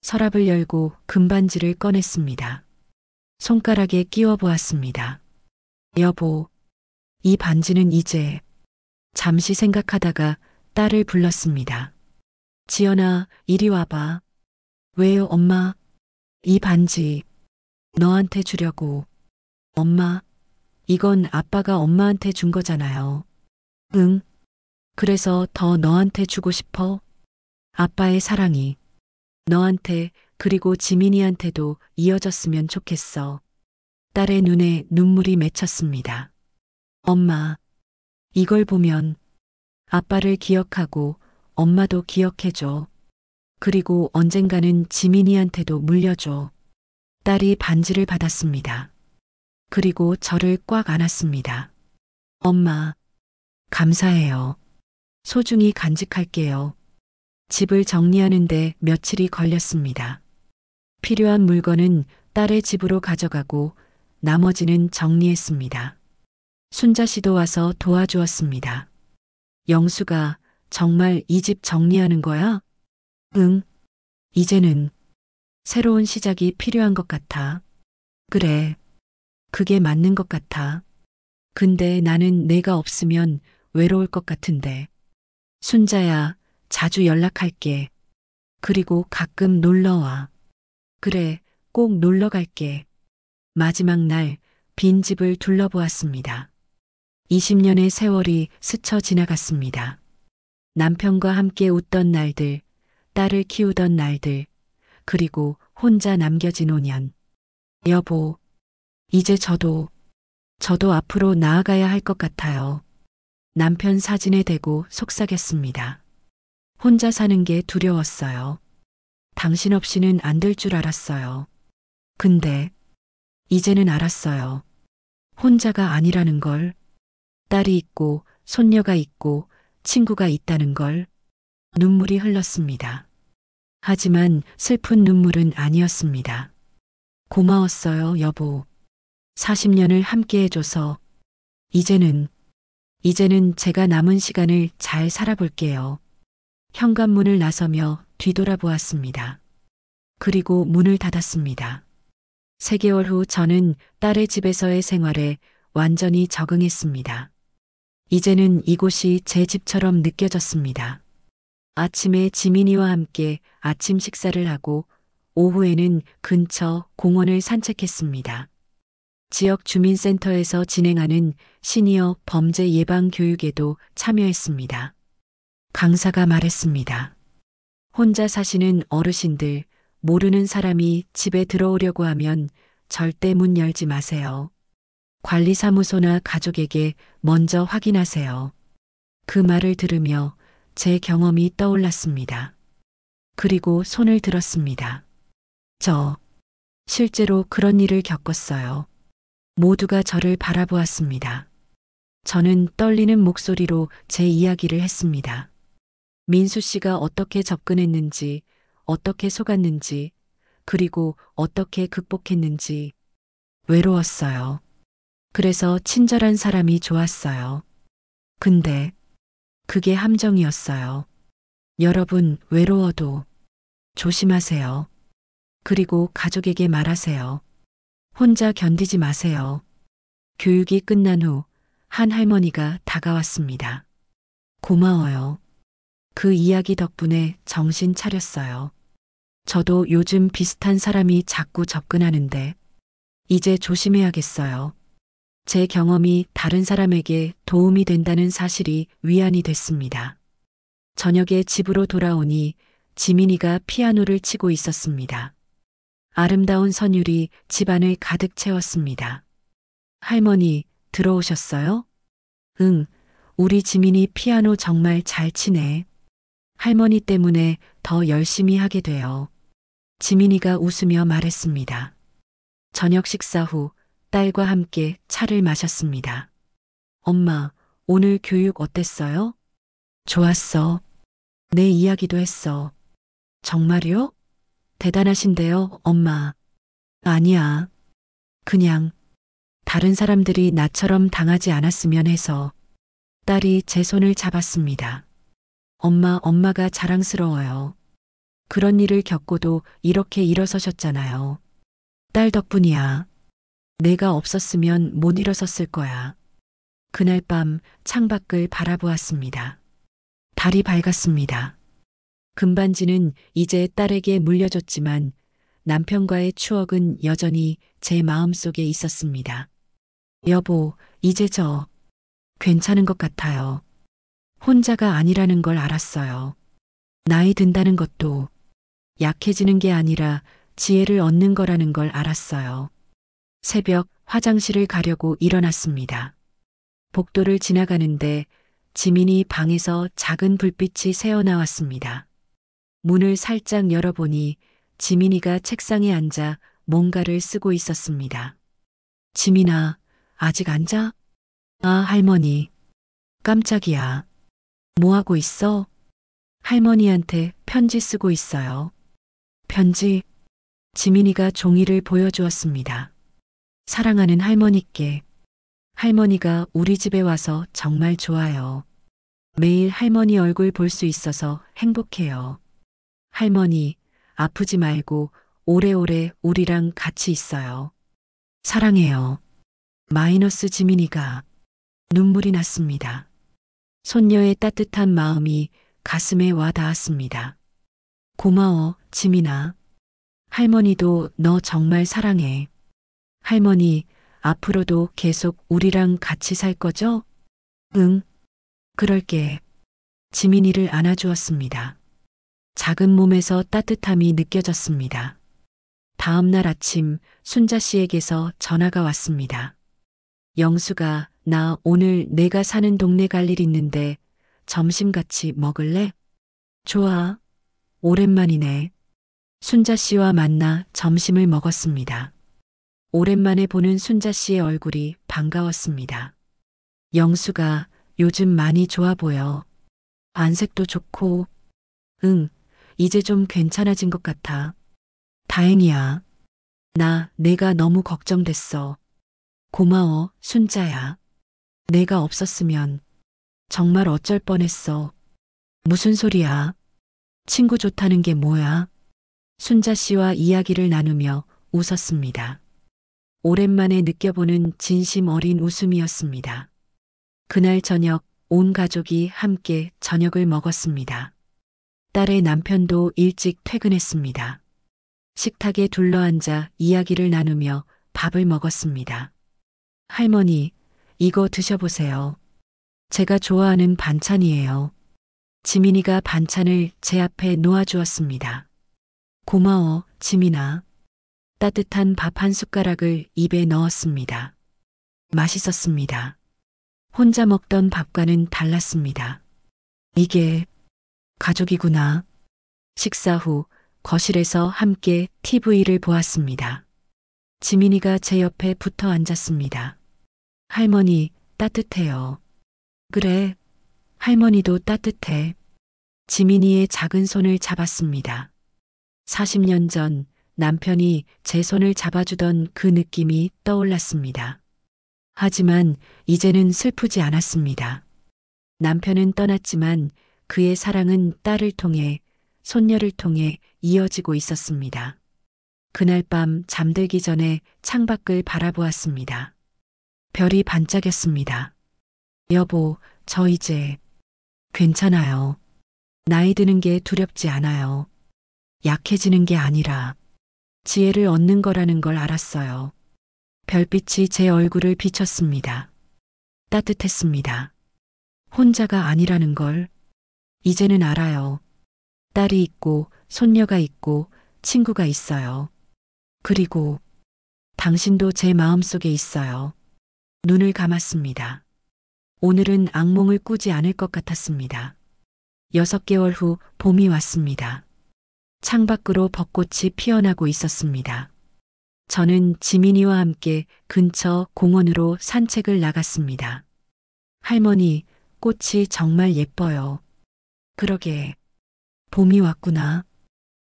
서랍을 열고 금반지를 꺼냈습니다. 손가락에 끼워 보았습니다. 여보, 이 반지는 이제. 잠시 생각하다가 딸을 불렀습니다. 지연아, 이리 와봐. 왜요, 엄마? 이 반지 너한테 주려고. 엄마, 이건 아빠가 엄마한테 준 거잖아요. 응. 그래서 더 너한테 주고 싶어. 아빠의 사랑이 너한테 그리고 지민이한테도 이어졌으면 좋겠어. 딸의 눈에 눈물이 맺혔습니다. 엄마, 이걸 보면 아빠를 기억하고 엄마도 기억해줘. 그리고 언젠가는 지민이한테도 물려줘. 딸이 반지를 받았습니다. 그리고 저를 꽉 안았습니다. 엄마, 감사해요. 소중히 간직할게요. 집을 정리하는데 며칠이 걸렸습니다. 필요한 물건은 딸의 집으로 가져가고 나머지는 정리했습니다. 순자 씨도 와서 도와주었습니다. 영수가 정말 이 집 정리하는 거야? 응. 이제는 새로운 시작이 필요한 것 같아. 그래. 그게 맞는 것 같아. 근데 나는 내가 없으면 외로울 것 같은데. 순자야, 자주 연락할게. 그리고 가끔 놀러와. 그래, 꼭 놀러 갈게. 마지막 날 빈집을 둘러보았습니다. 20년의 세월이 스쳐 지나갔습니다. 남편과 함께 웃던 날들, 딸을 키우던 날들, 그리고 혼자 남겨진 5년. 여보, 이제 저도 앞으로 나아가야 할 것 같아요. 남편 사진에 대고 속삭였습니다. 혼자 사는 게 두려웠어요. 당신 없이는 안 될 줄 알았어요. 근데 이제는 알았어요. 혼자가 아니라는 걸. 딸이 있고 손녀가 있고 친구가 있다는 걸. 눈물이 흘렀습니다. 하지만 슬픈 눈물은 아니었습니다. 고마웠어요, 여보. 40년을 함께 해줘서. 이제는 제가 남은 시간을 잘 살아볼게요. 현관문을 나서며 뒤돌아보았습니다. 그리고 문을 닫았습니다. 3개월 후 저는 딸의 집에서의 생활에 완전히 적응했습니다. 이제는 이곳이 제 집처럼 느껴졌습니다. 아침에 지민이와 함께 아침 식사를 하고 오후에는 근처 공원을 산책했습니다. 지역 주민센터에서 진행하는 시니어 범죄 예방 교육에도 참여했습니다. 강사가 말했습니다. 혼자 사시는 어르신들, 모르는 사람이 집에 들어오려고 하면 절대 문 열지 마세요. 관리사무소나 가족에게 먼저 확인하세요. 그 말을 들으며 제 경험이 떠올랐습니다. 그리고 손을 들었습니다. 저 실제로 그런 일을 겪었어요. 모두가 저를 바라보았습니다. 저는 떨리는 목소리로 제 이야기를 했습니다. 민수 씨가 어떻게 접근했는지, 어떻게 속았는지, 그리고 어떻게 극복했는지. 외로웠어요. 그래서 친절한 사람이 좋았어요. 근데 그게 함정이었어요. 여러분, 외로워도 조심하세요. 그리고 가족에게 말하세요. 혼자 견디지 마세요. 교육이 끝난 후 한 할머니가 다가왔습니다. 고마워요. 그 이야기 덕분에 정신 차렸어요. 저도 요즘 비슷한 사람이 자꾸 접근하는데 이제 조심해야겠어요. 제 경험이 다른 사람에게 도움이 된다는 사실이 위안이 됐습니다. 저녁에 집으로 돌아오니 지민이가 피아노를 치고 있었습니다. 아름다운 선율이 집안을 가득 채웠습니다. 할머니, 들어오셨어요? 응, 우리 지민이 피아노 정말 잘 치네. 할머니 때문에 더 열심히 하게 돼요. 지민이가 웃으며 말했습니다. 저녁 식사 후 딸과 함께 차를 마셨습니다. 엄마, 오늘 교육 어땠어요? 좋았어. 내 이야기도 했어. 정말요? 대단하신데요, 엄마. 아니야. 그냥 다른 사람들이 나처럼 당하지 않았으면 해서. 딸이 제 손을 잡았습니다. 엄마가 자랑스러워요. 그런 일을 겪고도 이렇게 일어서셨잖아요. 딸 덕분이야. 내가 없었으면 못 일어섰을 거야. 그날 밤 창밖을 바라보았습니다. 달이 밝았습니다. 금반지는 이제 딸에게 물려줬지만 남편과의 추억은 여전히 제 마음속에 있었습니다. 여보, 이제 저 괜찮은 것 같아요. 혼자가 아니라는 걸 알았어요. 나이 든다는 것도 약해지는 게 아니라 지혜를 얻는 거라는 걸 알았어요. 새벽 화장실을 가려고 일어났습니다. 복도를 지나가는데 지민이 방에서 작은 불빛이 새어나왔습니다. 문을 살짝 열어보니 지민이가 책상에 앉아 뭔가를 쓰고 있었습니다. 지민아, 아직 안 자? 아, 할머니. 깜짝이야. 뭐 하고 있어? 할머니한테 편지 쓰고 있어요. 편지? 지민이가 종이를 보여주었습니다. 사랑하는 할머니께. 할머니가 우리 집에 와서 정말 좋아요. 매일 할머니 얼굴 볼 수 있어서 행복해요. 할머니, 아프지 말고 오래오래 우리랑 같이 있어요. 사랑해요. 마이너스 지민이가 눈물이 났습니다. 손녀의 따뜻한 마음이 가슴에 와 닿았습니다. 고마워, 지민아. 할머니도 너 정말 사랑해. 할머니, 앞으로도 계속 우리랑 같이 살 거죠? 응, 그럴게. 지민이를 안아주었습니다. 작은 몸에서 따뜻함이 느껴졌습니다. 다음 날 아침 순자 씨에게서 전화가 왔습니다. 영수가 나 오늘 내가 사는 동네 갈 일 있는데 점심 같이 먹을래? 좋아. 오랜만이네. 순자 씨와 만나 점심을 먹었습니다. 오랜만에 보는 순자 씨의 얼굴이 반가웠습니다. 영수가 요즘 많이 좋아 보여. 안색도 좋고, 응, 이제 좀 괜찮아진 것 같아. 다행이야. 내가 너무 걱정됐어. 고마워, 순자야. 내가 없었으면 정말 어쩔 뻔했어. 무슨 소리야? 친구 좋다는 게 뭐야? 순자 씨와 이야기를 나누며 웃었습니다. 오랜만에 느껴보는 진심 어린 웃음이었습니다. 그날 저녁 온 가족이 함께 저녁을 먹었습니다. 딸의 남편도 일찍 퇴근했습니다. 식탁에 둘러앉아 이야기를 나누며 밥을 먹었습니다. 할머니, 이거 드셔보세요. 제가 좋아하는 반찬이에요. 지민이가 반찬을 제 앞에 놓아주었습니다. 고마워, 지민아. 따뜻한 밥 한 숟가락을 입에 넣었습니다. 맛있었습니다. 혼자 먹던 밥과는 달랐습니다. 이게 가족이구나. 식사 후 거실에서 함께 TV를 보았습니다. 지민이가 제 옆에 붙어 앉았습니다. 할머니, 따뜻해요. 그래, 할머니도 따뜻해. 지민이의 작은 손을 잡았습니다. 40년 전 남편이 제 손을 잡아주던 그 느낌이 떠올랐습니다. 하지만 이제는 슬프지 않았습니다. 남편은 떠났지만 그의 사랑은 딸을 통해, 손녀를 통해 이어지고 있었습니다. 그날 밤 잠들기 전에 창밖을 바라보았습니다. 별이 반짝였습니다. 여보, 저 이제 괜찮아요. 나이 드는 게 두렵지 않아요. 약해지는 게 아니라 지혜를 얻는 거라는 걸 알았어요. 별빛이 제 얼굴을 비췄습니다. 따뜻했습니다. 혼자가 아니라는 걸 이제는 알아요. 딸이 있고 손녀가 있고 친구가 있어요. 그리고 당신도 제 마음속에 있어요. 눈을 감았습니다. 오늘은 악몽을 꾸지 않을 것 같았습니다. 6개월 후 봄이 왔습니다. 창밖으로 벚꽃이 피어나고 있었습니다. 저는 지민이와 함께 근처 공원으로 산책을 나갔습니다. 할머니, 꽃이 정말 예뻐요. 그러게, 봄이 왔구나.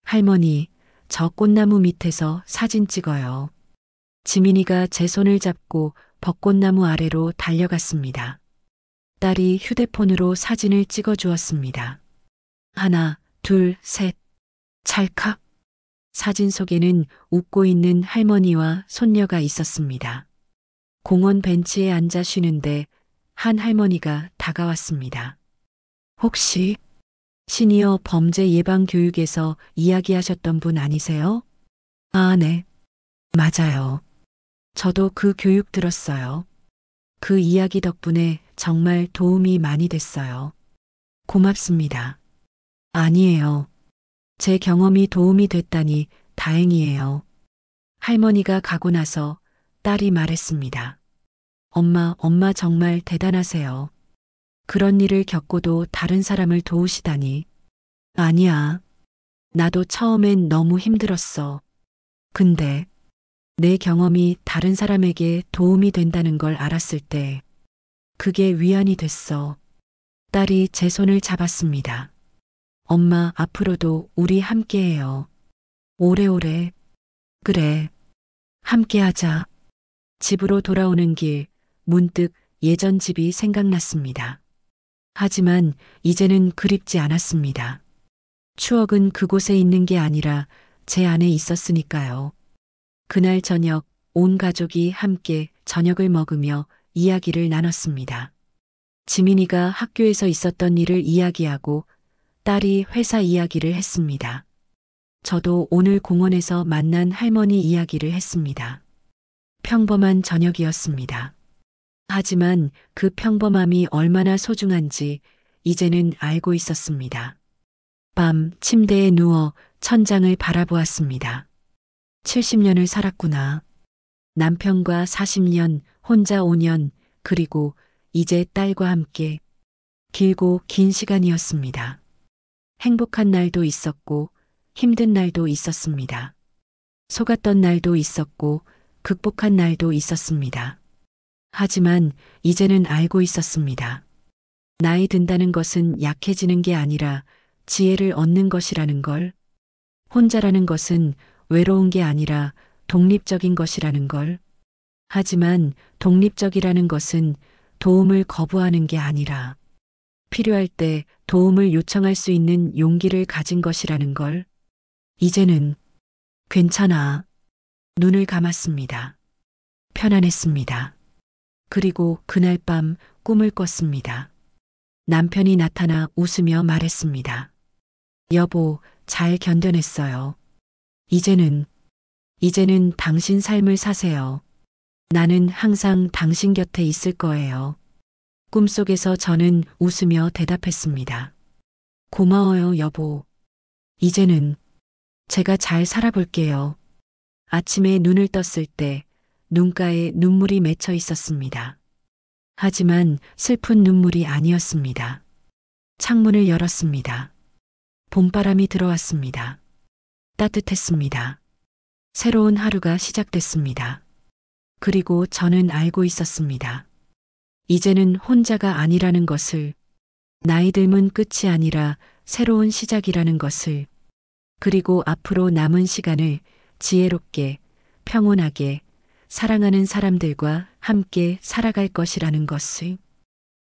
할머니, 저 꽃나무 밑에서 사진 찍어요. 지민이가 제 손을 잡고 벚꽃나무 아래로 달려갔습니다. 딸이 휴대폰으로 사진을 찍어 주었습니다. 하나, 둘, 셋. 찰칵. 사진 속에는 웃고 있는 할머니와 손녀가 있었습니다. 공원 벤치에 앉아 쉬는데 한 할머니가 다가왔습니다. 혹시 시니어 범죄 예방 교육에서 이야기하셨던 분 아니세요? 아, 네. 맞아요. 저도 그 교육 들었어요. 그 이야기 덕분에 정말 도움이 많이 됐어요. 고맙습니다. 아니에요. 제 경험이 도움이 됐다니 다행이에요. 할머니가 가고 나서 딸이 말했습니다. 엄마 정말 대단하세요. 그런 일을 겪고도 다른 사람을 도우시다니. 아니야. 나도 처음엔 너무 힘들었어. 근데 내 경험이 다른 사람에게 도움이 된다는 걸 알았을 때 그게 위안이 됐어. 딸이 제 손을 잡았습니다. 엄마, 앞으로도 우리 함께해요. 오래오래. 그래. 함께하자. 집으로 돌아오는 길, 문득 예전 집이 생각났습니다. 하지만 이제는 그립지 않았습니다. 추억은 그곳에 있는 게 아니라 제 안에 있었으니까요. 그날 저녁 온 가족이 함께 저녁을 먹으며 이야기를 나눴습니다. 지민이가 학교에서 있었던 일을 이야기하고 딸이 회사 이야기를 했습니다. 저도 오늘 공원에서 만난 할머니 이야기를 했습니다. 평범한 저녁이었습니다. 하지만 그 평범함이 얼마나 소중한지 이제는 알고 있었습니다. 밤 침대에 누워 천장을 바라보았습니다. 70년을 살았구나. 남편과 40년, 혼자 5년, 그리고 이제 딸과 함께 길고 긴 시간이었습니다. 행복한 날도 있었고 힘든 날도 있었습니다. 속았던 날도 있었고 극복한 날도 있었습니다. 하지만 이제는 알고 있었습니다. 나이 든다는 것은 약해지는 게 아니라 지혜를 얻는 것이라는 걸, 혼자라는 것은 외로운 게 아니라 독립적인 것이라는 걸, 하지만 독립적이라는 것은 도움을 거부하는 게 아니라 필요할 때 도움을 요청할 수 있는 용기를 가진 것이라는 걸, 이제는 괜찮아. 눈을 감았습니다. 편안했습니다. 그리고 그날 밤 꿈을 꿨습니다. 남편이 나타나 웃으며 말했습니다. 여보, 잘 견뎌냈어요. 이제는 당신 삶을 사세요. 나는 항상 당신 곁에 있을 거예요. 꿈속에서 저는 웃으며 대답했습니다. 고마워요, 여보. 이제는 제가 잘 살아볼게요. 아침에 눈을 떴을 때 눈가에 눈물이 맺혀 있었습니다. 하지만 슬픈 눈물이 아니었습니다. 창문을 열었습니다. 봄바람이 들어왔습니다. 따뜻했습니다. 새로운 하루가 시작됐습니다. 그리고 저는 알고 있었습니다. 이제는 혼자가 아니라는 것을, 나이 들면 끝이 아니라 새로운 시작이라는 것을, 그리고 앞으로 남은 시간을 지혜롭게, 평온하게, 사랑하는 사람들과 함께 살아갈 것이라는 것을.